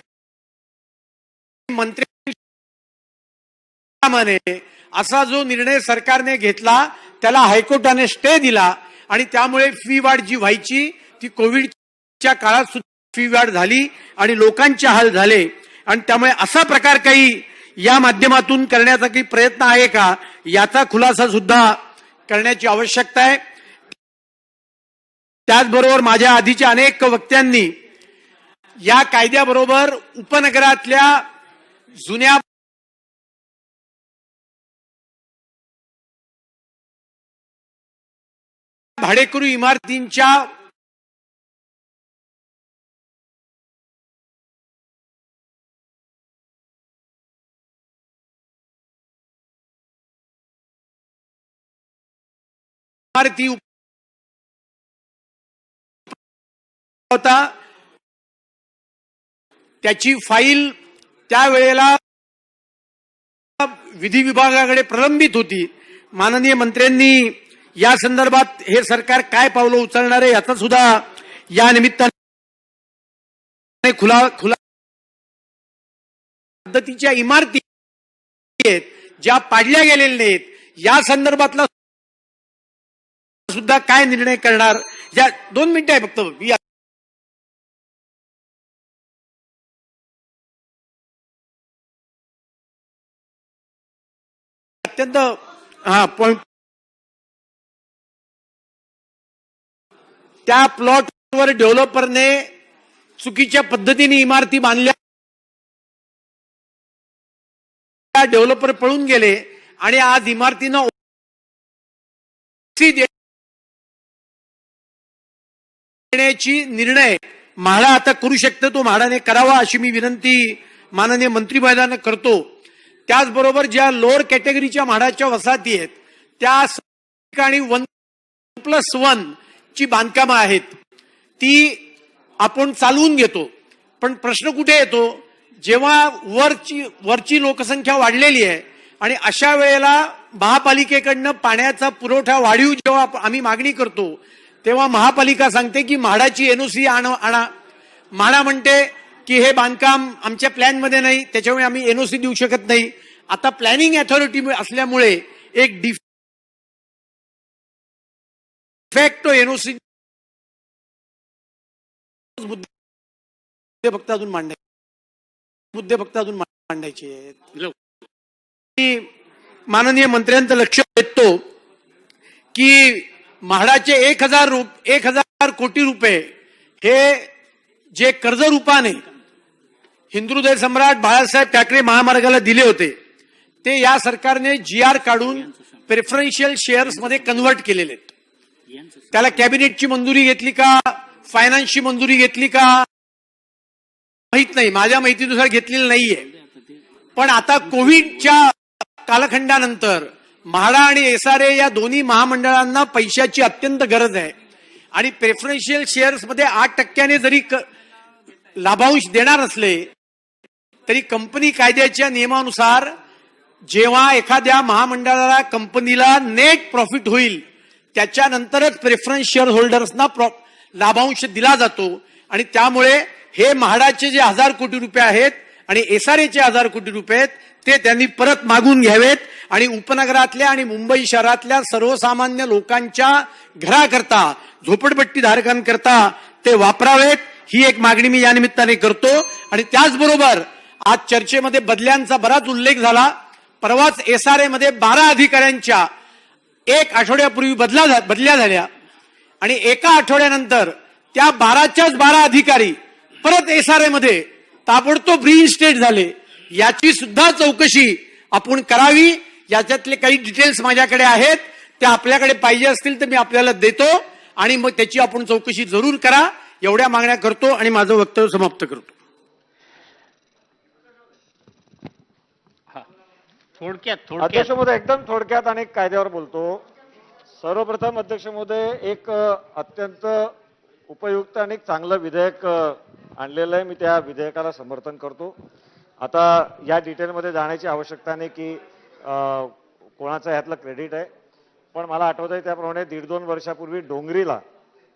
मंत्री असा जो निर्णय सरकारने घेतला त्याला हायकोर्टाने स्टे दिला आणि त्यामुळे फी वाढ जी व्हायची ती कोविडच्या काळात सुद्धा फी वाढ झाली आणि लोकांचे हाल झाले. आणि त्यामुळे असा प्रकार काही या माध्यमातून करण्याचा काही प्रयत्न आहे का याचा खुलासा सुद्धा करण्याची आवश्यकता आहे. त्याचबरोबर माझ्या आधीच्या अनेक वक्त्यांनी या कायद्याबरोबर उपनगरातल्या जुन्या भाडेकरू इमारतींच्या इमारती होता त्याची फाईल त्यावेळेला विधी विभागाकडे प्रलंबित होती. माननीय मंत्र्यांनी या संदर्भात हे सरकार काय पावलं उचलणार आहे याचा सुद्धा या निमित्ताने खुला पद्धतीच्या इमारती आहेत ज्या पाडल्या गेलेल्या नाहीत या संदर्भातला सुद्धा काय निर्णय करणार. या 2 मिनिटं आहे फक्त. अत्यंत पॉइंट त्या प्लॉटवर डेव्हलपरने चुकीच्या पद्धतीने इमारती बांधल्या. डेव्हलपर पळून गेले आणि आज इमारतीनं देण्याची निर्णय म्हाडा आता करू शकतो. तो म्हाडाने करावा अशी मी विनंती माननीय मंत्री महोदयांना करतो. त्याचबरोबर ज्या लोअर कॅटेगरीच्या म्हाडाच्या वसाहती आहेत त्या ठिकाणी 1+1 ची बांधकामं आहेत ती आपण चालवून घेतो. पण प्रश्न कुठे येतो जेव्हा वरची लोकसंख्या वाढलेली आहे आणि अशा वेळेला महापालिकेकडनं पाण्याचा पुरवठा वाढीव जेव्हा आम्ही मागणी करतो तेव्हा महापालिका सांगते की म्हाडाची एनओसी आणा. म्हाडा म्हणते की हे बांधकाम आमच्या प्लॅनमध्ये नाही त्याच्यामुळे आम्ही एनओसी देऊ शकत नाही. आता प्लॅनिंग अथॉरिटी असल्यामुळे एक डिफॅक्टो एनओसी मुद्दे फक्त अजून मांडायचे आहेत. माननीय मंत्र्यांचं लक्ष वेधतो की म्हाडाचे 1,000 कोटी रुपये हे जे कर्ज रूपाने हिंदुहृदय सम्राट बाळासाहेब ठाकरे महामार्गाला दिले होते ते या सरकारने GR काढून प्रेफरन्शियल शेअर्स मध्ये कन्व्हर्ट केलेले आहेत. त्याला कॅबिनेटची मंजुरी घेतली का फायनान्सची मंजुरी घेतली का माहित नाही. माझ्या माहितीनुसार घेतलेली नाहीये. पण आता कोविडच्या कालखंडानंतर म्हाडा आणि SRA या दोन्ही महामंडळांना पैशाची अत्यंत गरज आहे आणि प्रेफरन्शियल शेअर्स मध्ये 8% जरी लाभांश देणार असले तरी कंपनी कायद्याच्या नियमानुसार जेव्हा एखाद्या महामंडळाला कंपनीला नेट प्रॉफिट होईल त्याच्यानंतरच प्रेफरन्स शेअर होल्डर्सना लाभांश दिला जातो. आणि त्यामुळे हे म्हाडाचे जे 1,000 कोटी रुपये आहेत आणि SRAचे 1,000 कोटी रुपये आहेत ते त्यांनी परत मागून घ्यावेत आणि उपनगरातल्या आणि मुंबई शहरातल्या सर्वसामान्य लोकांच्या घराकरता झोपडपट्टी धारकांकरता ते वापरावेत. ही एक मागणी मी या निमित्ताने करतो. आणि त्याचबरोबर आज चर्चेमध्ये बदल्यांचा बराच उल्लेख झाला. परवाच SRA मध्ये 12 अधिकाऱ्यांच्या 1 आठवड्यापूर्वी बदल्या झाल्या आणि एका आठवड्यानंतर त्या 12च्याच 12 अधिकारी परत SRA मध्ये ताबडतोब रिइन्स्टेट झाले. याची सुद्धा चौकशी आपण करावी. याच्यातले काही डिटेल्स माझ्याकडे आहेत त्या आपल्याकडे पाहिजे असतील तर मी आपल्याला देतो आणि मग त्याची आपण चौकशी जरूर करा. एवढ्या मागण्या करतो आणि माझं वक्तव्य समाप्त करतो. थोडक्यात अध्यक्ष महोदय एकदम थोडक्यात आणि कायद्यावर बोलतो. सर्वप्रथम अध्यक्ष महोदय एक अत्यंत उपयुक्त आणि चांगलं विधेयक आणलेलं आहे. मी त्या विधेयकाला समर्थन करतो. आता या डिटेलमध्ये जाण्याची आवश्यकता नाही की कोणाचं ह्यातलं क्रेडिट आहे. पण मला आठवत आहे त्याप्रमाणे 1.5-2 वर्षापूर्वी डोंगरीला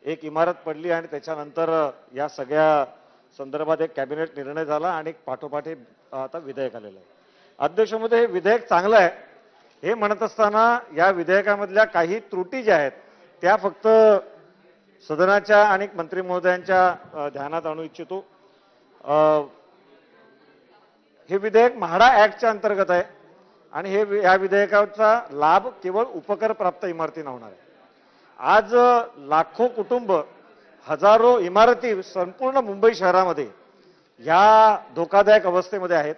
एक इमारत पडली आणि त्याच्यानंतर या सगळ्या संदर्भात एक कॅबिनेट निर्णय झाला आणि पाठोपाठ आता विधेयक आलेलं आहे. अध्यक्ष महोदय हे विधेयक चांगलं आहे हे म्हणत असताना या विधेयकामधल्या काही त्रुटी ज्या आहेत त्या फक्त सदनाच्या आणि मंत्री महोदयांच्या ध्यानात आणू इच्छितो. हे विधेयक म्हाडा ऍक्टच्या अंतर्गत आहे आणि या विधेयकाचा लाभ केवळ उपकर प्राप्त इमारतींना होणार आहे. आज लाखो कुटुंब हजारो इमारती संपूर्ण मुंबई शहरामध्ये ह्या धोकादायक अवस्थेमध्ये आहेत.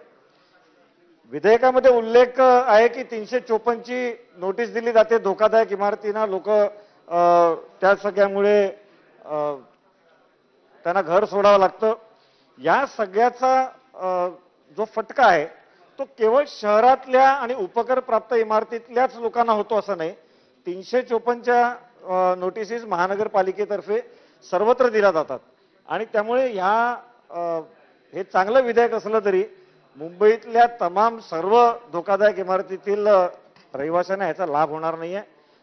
विधेयकामध्ये उल्लेख आहे की 354 ची नोटीस दिली जाते धोकादायक इमारतींना. लोक त्या सगळ्यामुळे त्यांना घर सोडावं लागतं. या सगळ्याचा जो फटका आहे तो केवळ शहरातल्या आणि उपकर प्राप्त इमारतीतल्याच लोकांना होतो असं नाही. 354च्या नोटिसीस महानगरपालिकेतर्फे सर्वत्र दिल्या जातात आणि त्यामुळे हे चांगलं विधेयक असलं तरी मुंबईतल्या तमाम सर्व धोकादायक इमारतीतील रहिवाशांना याचा लाभ होणार नाहीये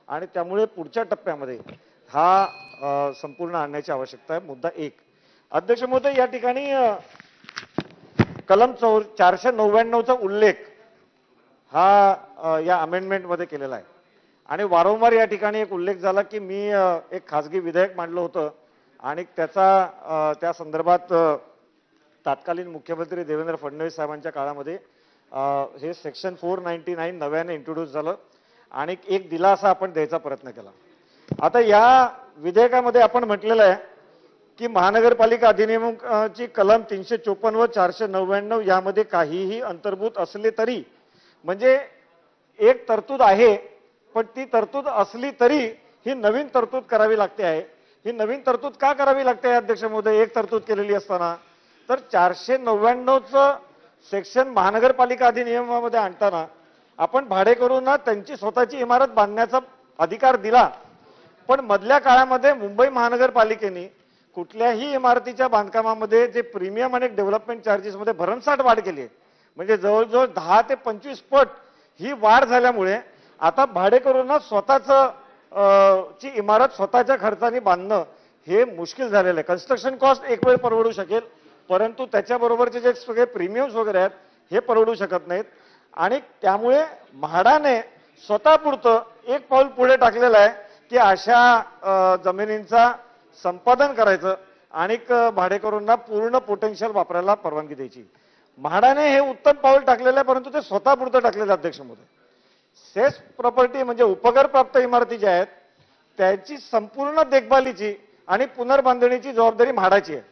आणि त्यामुळे पुढच्या टप्प्यामध्ये हा संपूर्ण आणण्याची आवश्यकता आहे. मुद्दा 1. अध्यक्ष महोदय, या ठिकाणी कलम 499 चा उल्लेख हा या अमेंडमेंटमध्ये केलेला आहे आणि वारंवार या ठिकाणी एक उल्लेख झाला की मी एक खासगी विधेयक मांडलं होतं आणि त्या संदर्भात तत्कालीन मुख्यमंत्री देवेंद्र फडणवीस साहेबांच्या काळामध्ये हे सेक्शन 499 नव्याने इंट्रोड्यूस झालं आणि एक दिलासा आपण द्यायचा प्रयत्न केला. आता या विधेयकामध्ये आपण म्हटलेलं आहे की महानगरपालिका अधिनियमाची कलम 354 व 499 यामध्ये काहीही अंतर्भूत असले तरी, म्हणजे एक तरतूद आहे पण ती तरतूद असली तरी ही नवीन तरतूद करावी लागते आहे. ही नवीन तरतूद का करावी लागते अध्यक्ष महोदय एक तरतूद केलेली असताना? तर 499चं सेक्शन महानगरपालिका अधिनियमामध्ये आणताना आपण भाडेकरूंना त्यांची स्वतःची इमारत बांधण्याचा अधिकार दिला, पण मधल्या काळामध्ये मुंबई महानगरपालिकेने कुठल्याही इमारतीच्या बांधकामामध्ये जे प्रीमियम आणि डेव्हलपमेंट चार्जेस मध्ये भरमसाठ वाढ केली आहे. म्हणजे जवळजवळ 10 ते 25 पट ही वाढ झाल्यामुळे आता भाडेकरूंना ची इमारत स्वतःच्या खर्चाने बांधणं हे मुश्किल झालेलं आहे. कन्स्ट्रक्शन कॉस्ट एक वेळ परवडू शकेल, परंतु त्याच्याबरोबरचे जे सगळे प्रीमियम्स वगैरे आहेत हे परवडू शकत नाहीत आणि त्यामुळे म्हाडाने स्वतःपुरतं एक पाऊल पुढे टाकलेलं आहे की अशा जमिनींचा संपादन करायचं आणि भाडेकरूंना पूर्ण पोटेन्शियल वापरायला परवानगी द्यायची. म्हाडाने हे उत्तम पाऊल टाकलेलं आहे, परंतु ते स्वतःपुरतं टाकलेलं अध्यक्ष महोदय. सेस प्रॉपर्टी म्हणजे उपकर प्राप्त इमारती ज्या आहेत त्याची संपूर्ण देखभालीची आणि पुनर्बांधणीची जबाबदारी म्हाडाची आहे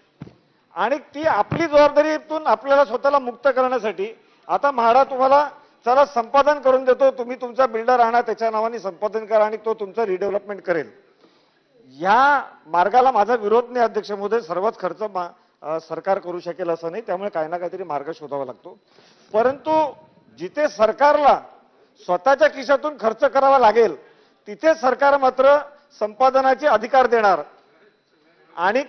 आणि ती आपली जबाबदारीतून आपल्याला स्वतःला मुक्त करण्यासाठी आता म्हाडा तुम्हाला चला संपादन करून देतो, तुम्ही तुमचा बिल्डर आणा, त्याच्या नावाने संपादन करा आणि तो तुमचं रिडेव्हलपमेंट करेल. या मार्गाला माझा विरोध नाही अध्यक्ष महोदय. सर्वच खर्च सरकार करू शकेल असं नाही, त्यामुळे काही ना काहीतरी मार्ग शोधावा लागतो. परंतु जिथे सरकारला स्वतःच्या खिशातून खर्च करावा लागेल तिथे सरकार मात्र संपादनाचे अधिकार देणार आणि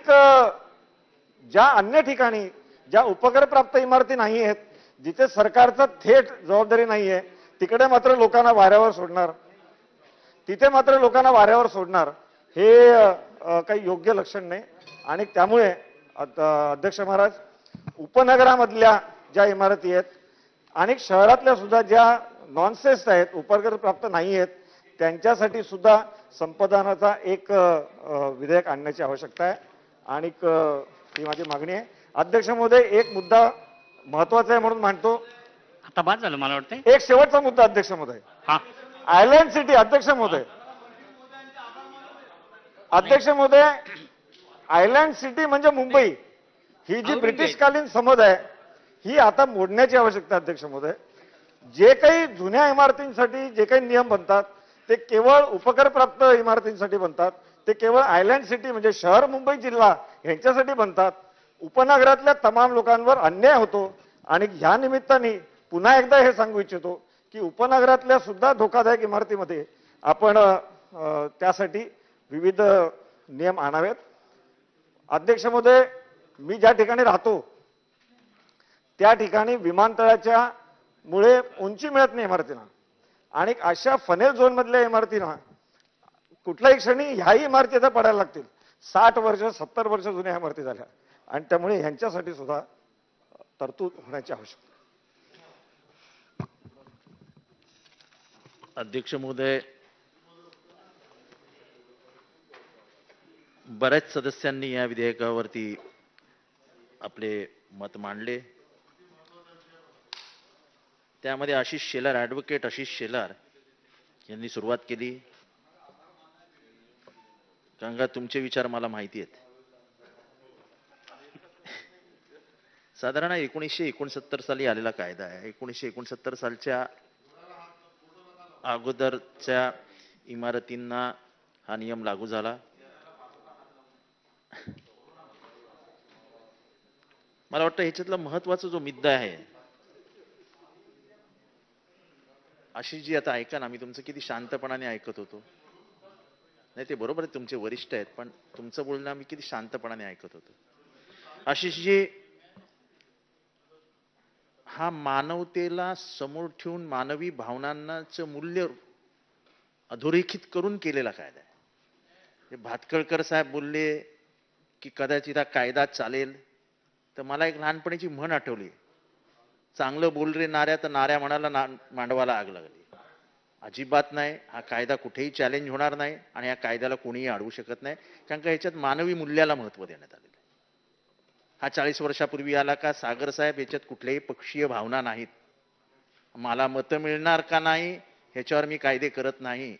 ज्या अन्य ठिकाणी ज्या उपकर प्राप्त इमारती नाही आहेत, जिथे सरकारचं थेट जबाबदारी नाही आहे, तिकडे मात्र लोकांना वाऱ्यावर सोडणार, तिथे मात्र लोकांना वाऱ्यावर सोडणार हे काही योग्य लक्षण नाही. आणि त्यामुळे अध्यक्ष महाराज, उपनगरामधल्या ज्या इमारती आहेत आणि शहरातल्या सुद्धा ज्या नॉनसेस आहेत, उपकर प्राप्त नाही आहेत, त्यांच्यासाठी सुद्धा संपादनाचा एक विधेयक आणण्याची आवश्यकता आहे आणि ही माझी मागणी आहे. अध्यक्ष महोदय, एक मुद्दा महत्वाचा आहे म्हणून मांडतो. आता बाद झालं मला वाटतंय. एक शेवटचा मुद्दा अध्यक्ष महोदय, हा आयलँड सिटी. अध्यक्ष महोदय, आयलँड सिटी म्हणजे मुंबई ही जी ब्रिटिशकालीन समज आहे ही आता मोडण्याची आवश्यकता आहे अध्यक्ष महोदय. जे काही जुन्या इमारतींसाठी जे काही नियम बनतात ते केवळ उपकर प्राप्त इमारतींसाठी बनतात, ते केवळ आयलँड सिटी म्हणजे शहर मुंबई जिल्हा यांच्यासाठी बनतात. उपनगरातल्या तमाम लोकांवर अन्याय होतो आणि ह्या निमित्ताने पुन्हा एकदा हे सांगू इच्छितो की उपनगरातल्या सुद्धा धोकादायक इमारतीमध्ये आपण त्यासाठी विविध नियम आणावेत. अध्यक्ष महोदय, मी ज्या ठिकाणी राहतो त्या ठिकाणी विमानतळाच्या मुळे उंची मिळत नाही इमारतींना आणि अशा फनेल झोन मधल्या इमारतींना कुठल्याही क्षणी ह्याही इमारती आता पडायला लागतील. 60 वर्ष 70 वर्ष जुन्या इमारती झाल्या आणि त्यामुळे ह्यांच्यासाठी सुद्धा तरतूद होण्याची आवश्यकता. अध्यक्ष महोदय, बऱ्याच सदस्यांनी या विधेयकावरती आपले मत मांडले. त्यामध्ये ॲडव्होकेट आशिष शेलार यांनी सुरुवात केली. गंगा, तुमचे विचार मला माहिती आहेत. साधारण 1969 साली आलेला कायदा आहे. 1969 सालच्या अगोदरच्या इमारतींना हा नियम लागू झाला. मला वाटतं ह्याच्यातला महत्वाचा जो मुद्दा आहे, आशिषजी आता ऐका ना, मी तुमचं किती शांतपणाने ऐकत होतो. नाही ते बरोबर आहे, तुमचे वरिष्ठ आहेत, पण तुमचं बोलणं मी किती शांतपणाने ऐकत होतो. आशिषजी, हा मानवतेला समोर ठेवून मानवी भावनांचं मूल्य अधोरेखित करून केलेला कायदा आहे. हे भातखळकर साहेब बोलले की कदाचित हा कायदा चालेल, तर मला एक लहानपणीची म्हण आठवली, चांगलं बोल रे नाऱ्या, तर नाऱ्या म्हणाला मांडवाला आग लागली. अजिबात नाही, हा कायदा कुठेही चॅलेंज होणार नाही आणि या कायद्याला कोणीही अडवू शकत नाही, कारण का ह्याच्यात मानवी मूल्याला महत्व देण्यात आलेलं आहे. हा 40 वर्षापूर्वी आला का सागर साहेब, याच्यात कुठल्याही पक्षीय भावना नाहीत. मला मतं मिळणार का नाही ह्याच्यावर मी कायदे करत नाही.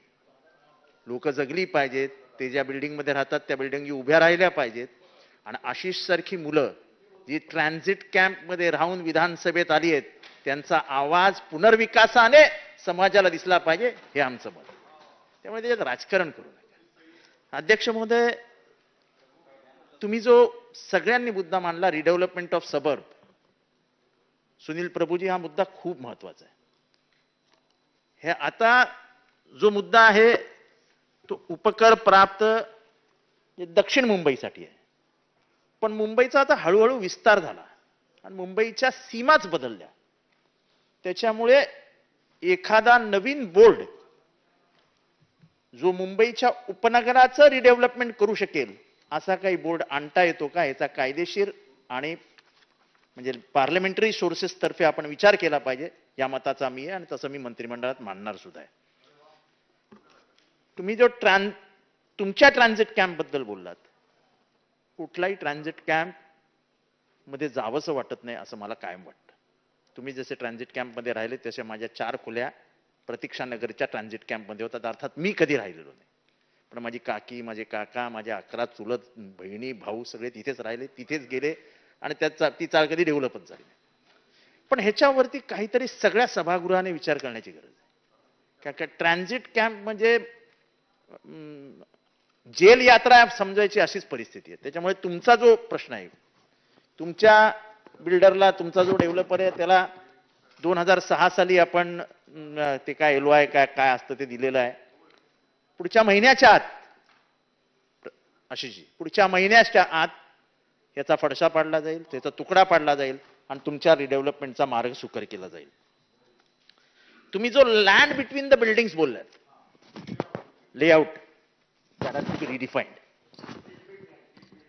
लोक जगली पाहिजेत, ते ज्या बिल्डिंगमध्ये राहतात त्या बिल्डिंगी उभ्या राहिल्या पाहिजेत. आणि आशिष सारखी मुलं जी ट्रान्झिट कॅम्पमध्ये राहून विधानसभेत आली आहेत, त्यांचा आवाज पुनर्विकासाने समाजाला दिसला पाहिजे, हे आमचं मत. त्यामुळे त्याच्यात राजकारण करू नका. अध्यक्ष महोदय, तुम्ही जो सगळ्यांनी मुद्दा मांडला redevelopment of suburb, Sunil Prabhuji, हा मुद्दा खूप महत्वाचा आहे. हे आता जो मुद्दा आहे तो उपकर प्राप्त दक्षिण मुंबईसाठी आहे, पण मुंबईचा आता हळूहळू विस्तार झाला आणि मुंबईच्या सीमाच बदलल्या. त्याच्यामुळे एखादा नवीन बोर्ड जो मुंबईच्या उपनगराचं रिडेव्हलपमेंट करू शकेल असा काही बोर्ड आणता येतो का, याचा कायदेशीर आणि म्हणजे पार्लमेंटरी सोर्सेस तर्फे आपण विचार केला पाहिजे, या मताचा मी आहे आणि तसं मी मंत्रिमंडळात मांडणार सुद्धा आहे. तुम्ही जो तुमच्या ट्रान्झिट कॅम्प बद्दल बोललात, कुठलाही ट्रान्झिट कॅम्प मध्ये जावंसं वाटत नाही असं मला कायम वाटतं. तुम्ही जसे ट्रान्झिट कॅम्पमध्ये राहिले तसे माझ्या 4 खोल्या प्रतीक्षा नगरच्या ट्रान्झिट कॅम्पमध्ये होतात. अर्थात मी कधी राहिलेलो नाही, पण माझी काकी, माझे काका, माझ्या 11 चुलत बहिणी भाऊ सगळे तिथेच राहिले, तिथेच गेले आणि ती चाळ कधी डेव्हलपच झाली नाही. पण ह्याच्यावरती काहीतरी सगळ्या सभागृहाने विचार करण्याची गरज आहे. कारण का ट्रान्झिट कॅम्प म्हणजे जेल यात्रा समजायची अशीच परिस्थिती आहे. त्याच्यामुळे तुमचा जो प्रश्न आहे, तुमच्या बिल्डरला, तुमचा जो डेव्हलपर आहे त्याला 2006 साली आपण ते काय LOI काय असतं ते दिलेलं आहे. पुढच्या महिन्याच्या आत, आशिषजी, पुढच्या महिन्याच्या आत याचा फडशा पाडला जाईल, त्याचा तुकडा पाडला जाईल आणि तुमच्या रिडेव्हलपमेंटचा मार्ग सुकर केला जाईल. तुम्ही जो लँड बिटवीन द बिल्डिंग्स बोललात, लेआउट, रिडिफाईन्ड.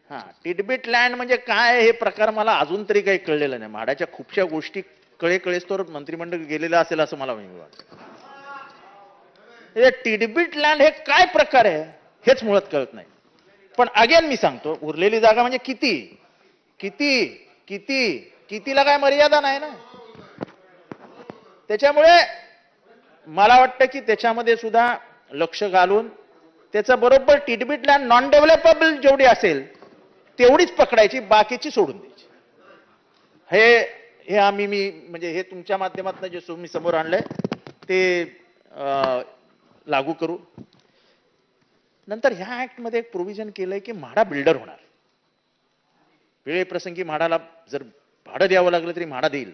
हा, टिडबिट लँड म्हणजे काय हे प्रकार मला अजून तरी काही कळलेलं नाही. म्हाडाच्या खूपशा गोष्टी कळेस तर मंत्रिमंडळ गेलेलं असेल असं मला वाटतं. टिडबिट लँड हे काय प्रकार आहे हेच मुळात कळत नाही. पण अगेन मी सांगतो, उरलेली जागा म्हणजे किती किती किती कितीला काय मर्यादा नाही ना. त्याच्यामुळे मला वाटतं की त्याच्यामध्ये सुद्धा लक्ष घालून त्याचं बरोबर टिडबिट लँड नॉन डेव्हलपेबल जेवढी असेल तेवढीच पकडायची, बाकीची सोडून द्यायची. हे आम्ही म्हणजे हे तुमच्या माध्यमातून जे तुम्ही समोर आणलंय ते लागू करू. नंतर ह्या ऍक्ट मध्ये एक प्रोव्हिजन केलंय की म्हाडा बिल्डर होणार. वेळेप्रसंगी म्हाडाला जर भाडं द्यावं लागलं तरी म्हाडा देईल,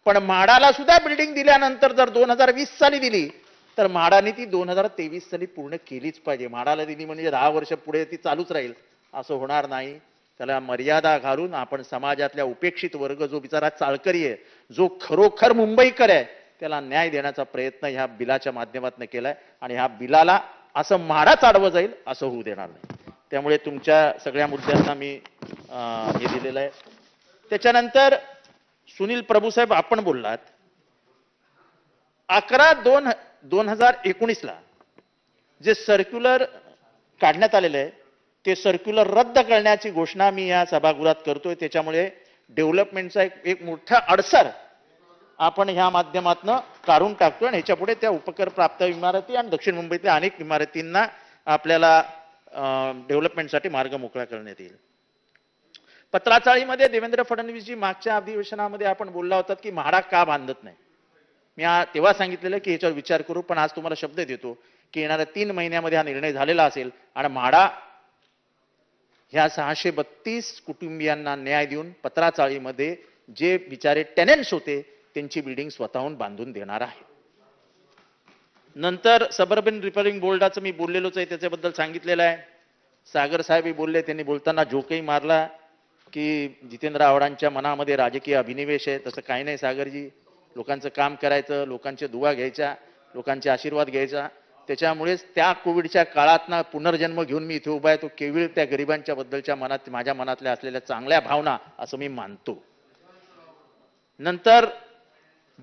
पण म्हाडाला सुद्धा बिल्डिंग दिल्यानंतर जर 2020 साली दिली तर म्हाडाने ती 2023 साली पूर्ण केलीच पाहिजे. म्हाडाला दिली म्हणजे 10 वर्ष पुढे ती चालूच राहील असं होणार नाही. त्याला मर्यादा घालून आपण समाजातल्या उपेक्षित वर्ग, जो बिचारा चाळकरी आहे, जो खरोखर मुंबईकर आहे, त्याला न्याय देण्याचा प्रयत्न ह्या बिलाच्या माध्यमातून केलाय आणि ह्या बिलाला असं म्हाडाच आडवं जाईल असं होऊ देणार नाही. त्यामुळे तुमच्या सगळ्या मुद्द्यांना मी हे दिलेलं आहे. त्याच्यानंतर सुनील प्रभूसाहेब, आपण बोललात 11/2/2019 जे सर्क्युलर काढण्यात आलेलं आहे ते सर्क्युलर रद्द करण्याची घोषणा मी या सभागृहात करतोय. त्याच्यामुळे डेव्हलपमेंटचा एक मोठा अडसर आपण ह्या माध्यमातून काढून टाकतोय आणि ह्याच्या पुढे त्या उपकर प्राप्त इमारती आणि दक्षिण मुंबईतल्या अनेक इमारतींना आपल्याला डेव्हलपमेंटसाठी मार्ग मोकळा करण्यात येईल. पत्राचाळीमध्ये देवेंद्र फडणवीसजी मागच्या अधिवेशनामध्ये आपण बोलला होतात की म्हाडा का बांधत नाही. मी तेव्हा सांगितलेलं की याच्यावर विचार करू, पण आज तुम्हाला शब्द देतो की येणाऱ्या 3 महिन्यामध्ये हा निर्णय झालेला असेल आणि म्हाडा ह्या 632 कुटुंबियांना न्याय देऊन पत्राचाळीमध्ये जे बिचारे टेनेंट्स होते त्यांची बिल्डिंग स्वतःहून बांधून देणार आहे. नंतर सबर्बन रिपेअरिंग बोर्डाचं मी बोललेलोच आहे, त्याच्याबद्दल सांगितलेलं आहे. सागर साहेबही बोलले, त्यांनी बोलताना जोकही मारला. की जितेंद्र आव्हाडांच्या मनामध्ये राजकीय अभिनिवेश आहे. तसं काही नाही सागरजी. लोकांचं काम करायचं, लोकांचे दुवा घ्यायच्या, लोकांचे आशीर्वाद घ्यायचा. त्याच्यामुळेच त्या कोविडच्या काळात पुनर्जन्म घेऊन मी इथे उभा आहे. तो केवळ त्या गरिबांच्या बद्दलच्या मनात माझ्या मनातल्या असलेल्या चांगल्या भावना असं मी मानतो. नंतर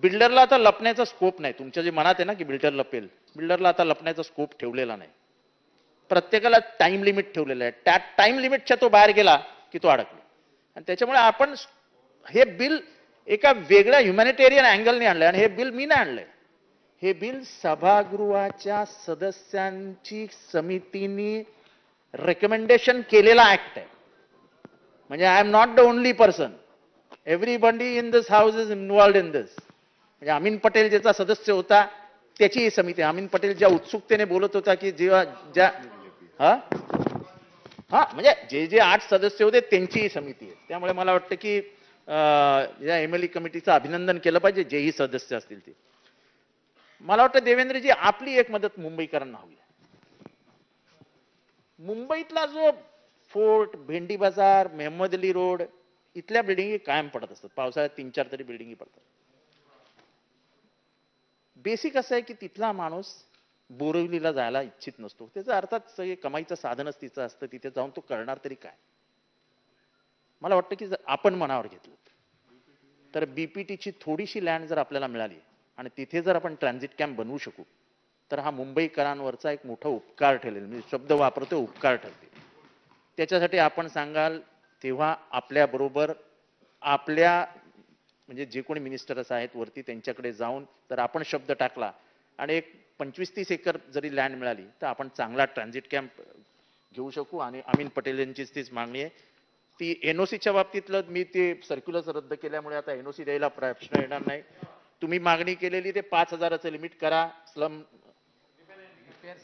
बिल्डरला आता लपण्याचा स्कोप नाही. तुमच्या जे मनात आहे ना की बिल्डर लपेल, बिल्डरला आता लपण्याचा स्कोप ठेवलेला नाही. प्रत्येकाला टाइम लिमिट ठेवलेलं आहे. त्या टाइम लिमिटच्या तो बाहेर गेला की तो अडकला. आणि त्याच्यामुळे आपण हे बिल एका वेगळ्या ह्युमॅनिटेरियन अँगलने आणलंय. आणि हे बिल मी नाही आणलंय. हे बिल सभागृहाच्या सदस्यांची समितीने रेकमेंडेशन केलेला ऍक्ट आहे. म्हणजे I am not the only person. Everybody in this house is involved in this. म्हणजे अमीन पटेल ज्याचा सदस्य होता त्याची ही समिती. अमीन पटेल ज्या उत्सुकतेने बोलत होता की जेव्हा ज्या म्हणजे जे 8 सदस्य होते त्यांची ही समिती आहे. त्यामुळे मला वाटतं की या एमएलए कमिटीचं अभिनंदन केलं पाहिजे जेही सदस्य असतील ते. मला वाटतं देवेंद्रजी आपली एक मदत मुंबईकरांना हवी. मुंबईतला जो फोर्ट, भेंडी बाजार, मेहमद अली रोड इथल्या बिल्डिंगी कायम पडत असतात. पावसाळ्यात 3-4 तरी बिल्डिंगी पडतात. बेसिक असं आहे की तिथला माणूस बोरिवलीला जायला इच्छित नसतो. त्याचं अर्थात सगळे कमाईचं साधनच तिचं असतं. तिथे जाऊन तो करणार तरी काय. मला वाटतं की जर आपण मनावर घेतलं तर बीपीटीची थोडीशी लँड जर आपल्याला मिळाली आणि तिथे जर आपण ट्रान्झिट कॅम्प बनवू शकू तर हा मुंबईकरांवरचा एक मोठा उपकार ठरेल. मी शब्द वापरतो, उपकार ठरते. त्याच्यासाठी आपण सांगाल तेव्हा आपल्याबरोबर आपल्या म्हणजे जे कोणी मिनिस्टर्स आहेत वरती त्यांच्याकडे जाऊन जर आपण शब्द टाकला आणि एक 25-30 एकर जरी लँड मिळाली तर आपण चांगला ट्रान्झिट कॅम्प घेऊ शकू. आणि अमीन पटेल यांचीच तीच मागणी आहे. ती एनओसीच्या बाबतीतलं मी ते सर्क्युलर्स रद्द केल्यामुळे आता एनओसी द्यायला प्रश्न येणार नाही. तुम्ही मागणी केलेली ते 5,000चं लिमिट करा. स्लम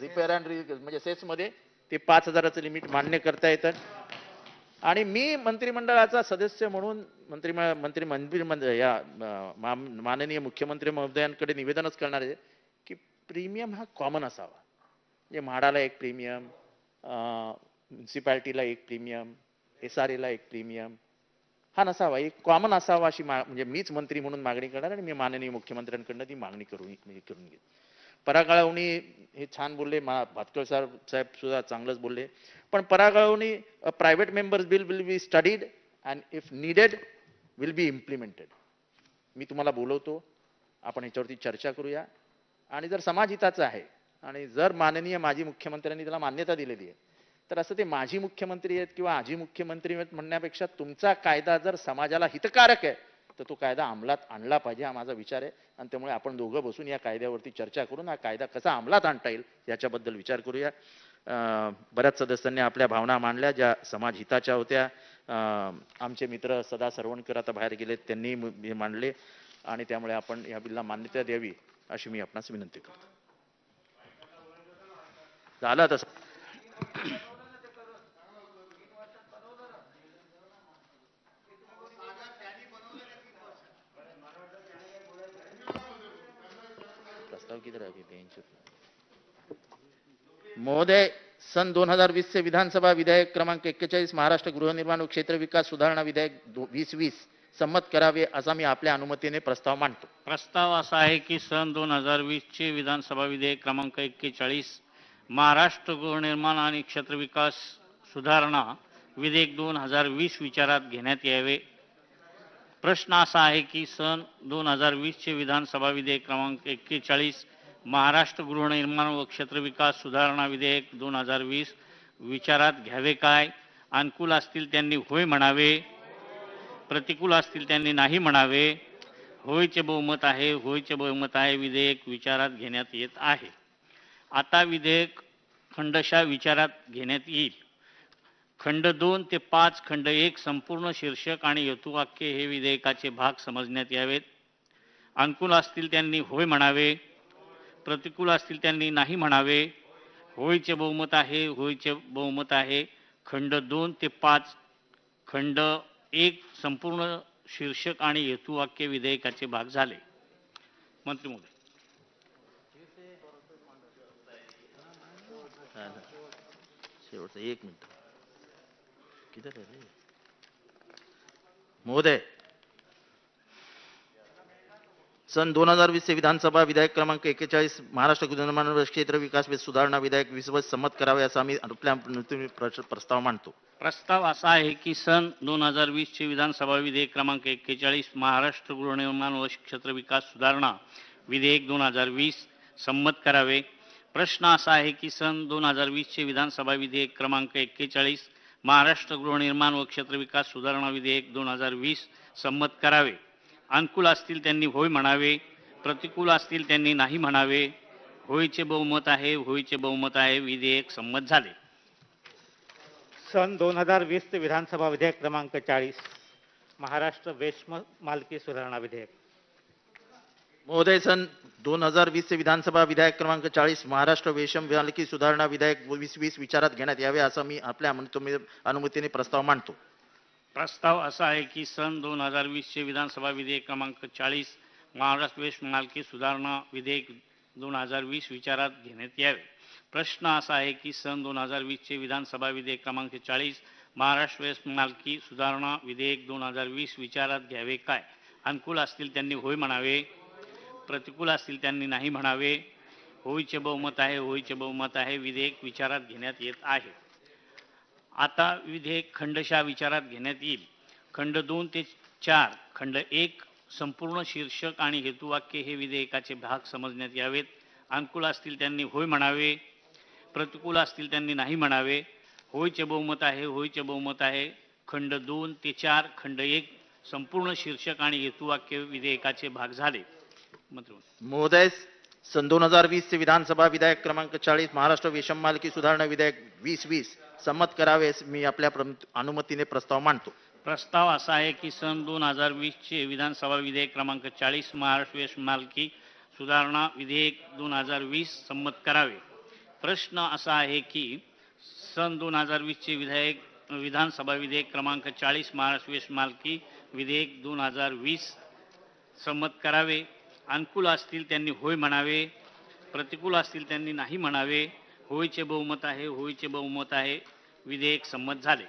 रिपेअर अँड म्हणजे सेस मध्ये ते 5,000चं लिमिट मान्य करता येतं. आणि मी मंत्रिमंडळाचा सदस्य म्हणून माननीय मुख्यमंत्री महोदयांकडे निवेदनच करणार आहे की प्रीमियम हा कॉमन असावा. म्हणजे म्हाडाला एक प्रीमियम, म्युन्सिपाल्टीला एक प्रीमियम, SRA ला एक प्रीमियम हा नसावा. एक कॉमन असावा अशी म्हणजे मीच मंत्री म्हणून मागणी करणार आणि मी माननीय मुख्यमंत्र्यांकडनं ती मागणी करून घेईन. परागळवणी हे छान बोलले, भातकर साहेब सुद्धा चांगलंच बोलले. पण परागळवणी private members bill will be studied and if needed will be implemented. मी तुम्हाला बोलवतो, आपण याच्यावरती चर्चा करूया. आणि जर समाजहिताचं आहे आणि जर माननीय माजी मुख्यमंत्र्यांनी त्याला मान्यता दिलेली आहे तर असं ते माजी मुख्यमंत्री आहेत किंवा आजी मुख्यमंत्री आहेत म्हणण्यापेक्षा तुमचा कायदा जर समाजाला हितकारक आहे तर तो कायदा अंमलात आणला पाहिजे हा माझा विचार आहे. आणि त्यामुळे आपण दोघं बसून या कायद्यावरती चर्चा करून हा कायदा कसा अंमलात आणता येईल याच्याबद्दल विचार करूया. बऱ्याच सदस्यांनी आपल्या भावना मांडल्या ज्या समाज हिताच्या होत्या. आमचे मित्र सदा सरवणकर आता बाहेर गेलेत, त्यांनी मांडले. आणि त्यामुळे आपण या बिलला मान्यता द्यावी अशी मी आपणास विनंती करतो. झालं तसं प्रस्ताव किधर है अभी बेंच महोदय. सन 2020 से विधानसभा विधेयक क्रमांक 41 महाराष्ट्र गृहनिर्माण व क्षेत्र विकास सुधारणा विधेयक 2020 संमत करावे असा मी आपल्या अनुमतीने प्रस्ताव मांडतो. प्रस्ताव असा आहे की सन 2020 चे विधानसभा विधेयक क्रमांक 41 महाराष्ट्र गृहनिर्माण आणि क्षेत्र विकास सुधारणा विधेयक 2020 विचारात घेण्यात यावे. प्रश्न असा आहे की सन 2020 चे विधानसभा विधेयक क्रमांक 41 महाराष्ट्र गृहनिर्माण व क्षेत्र विकास सुधारणा विधेयक 2020 विचारात घ्यावे काय. अनुकूल असतील त्यांनी होय म्हणावे, प्रतिकूल असतील त्यांनी नाही म्हणावे. होयचे बहुमत आहे, होयचे बहुमत आहे. विधेयक विचारात घेण्यात येत आहे. आता विधेयक खंडशः विचारात घेण्यात येईल. खंड 2 ते 5 खंड 1 संपूर्ण शीर्षक आणि हेतुवाक्य हे विधेयकाचे भाग समजण्यात यावेत. अनुकूल असतील त्यांनी होय म्हणावे, प्रतिकूल असतील त्यांनी नाही म्हणावे. होयचे बहुमत आहे, होयचे बहुमत आहे. खंड 2 ते 5 खंड 1 संपूर्ण शीर्षक आणि हेतुवाक्य विधेयकाचे भाग झाले. मंत्री महोदय. शेवटचं 1 मिनिट किधर है रे. महोदय, सन 2020 चे विधानसभा विधेयक क्रमांक 41 महाराष्ट्र गृहनिर्माण व क्षेत्र विकास व सुधारणा विधेयक 20 वर संमत करावे असा आम्ही आपल्या प्रस्ताव मांडतो. प्रस्ताव असा आहे की सन 2020 चे विधानसभा विधेयक क्रमांक 41 महाराष्ट्र गृहनिर्माण व क्षेत्र विकास सुधारणा विधेयक 2020 संमत करावे. प्रश्न असा आहे की सन 2020 चे विधानसभा विधेयक क्रमांक 41 महाराष्ट्र गृहनिर्माण व क्षेत्र विकास सुधारणा विधेयक 2020 संमत करावे. अनुकूल असतील त्यांनी होय म्हणावे, प्रतिकूल असतील त्यांनी नाही म्हणावे. होयचे बहुमत आहे, होयचे बहुमत आहे. विधेयक संमत झाले. सन 2020 ते विधानसभा विधेयक क्रमांक 40 महाराष्ट्र वेश्म मालकी सुधारणा विधेयक. महोदय, सन 2020 चे विधानसभा विधेयक क्रमांक 40 महाराष्ट्र वेश्म मालकी सुधारणा विधेयक 2020 विचारात घेण्यात यावे असा मी आपल्या अनुमतीने प्रस्ताव मांडतो. प्रस्ताव असा आहे की सन 2020 चे विधानसभा विधेयक क्रमांक 40 महाराष्ट्र वेश्म मालकी सुधारणा विधेयक 2020 विचारात घेण्यात यावे. प्रश्न असा आहे की सन 2020 चे विधानसभा विधेयक क्रमांक 40 महाराष्ट्र वेश्म मालकी सुधारणा विधेयक 2020 विचारात घ्यावे काय? अनुकूल असतील त्यांनी होय म्हणावे, प्रतिकूल असतील त्यांनी नाही म्हणावे. होयचे बहुमत आहे, होयचे बहुमत आहे. विधेयक विचारात घेण्यात येत आहे. आता विधेयक खंडशः विचारात घेण्यात येईल. खंड 2 ते 4, खंड 1 संपूर्ण शीर्षक आणि हेतुवाक्य हे विधेयकाचे भाग समजण्यात यावेत. अनुकूल असतील त्यांनी होय म्हणावे, प्रतिकूल असतील त्यांनी नाही म्हणावे. होयचे बहुमत आहे, होयचे बहुमत आहे. खंड 2 ते 4, खंड 1 संपूर्ण शीर्षक आणि हेतुवाक्य विधेयकाचे भाग झाले. महोदय, सन 2020 चे विधानसभा विधेयक क्रमांक 40 महाराष्ट्र वेश्म मालकी सुधारणा विधेयक 2020 संमत करावे मी आपल्या अनुमतीने प्रस्ताव मांडतो. प्रस्ताव असा आहे की सन 2020 चे विधानसभा विधेयक क्रमांक 40 महाराष्ट्र वेश्म मालकी सुधारणा विधेयक 2020 संमत करावे. प्रश्न असा आहे की सन 2020 चे विधानसभा विधेयक क्रमांक 40 महाराष्ट्र वेश्म मालकी विधेयक 2020 संमत करावे. अनुकूल असतील त्यांनी होय म्हणावे, प्रतिकूल असतील त्यांनी नाही म्हणावे. होयचे बहुमत आहे, होयचे बहुमत आहे. विधेयक संमत झाले.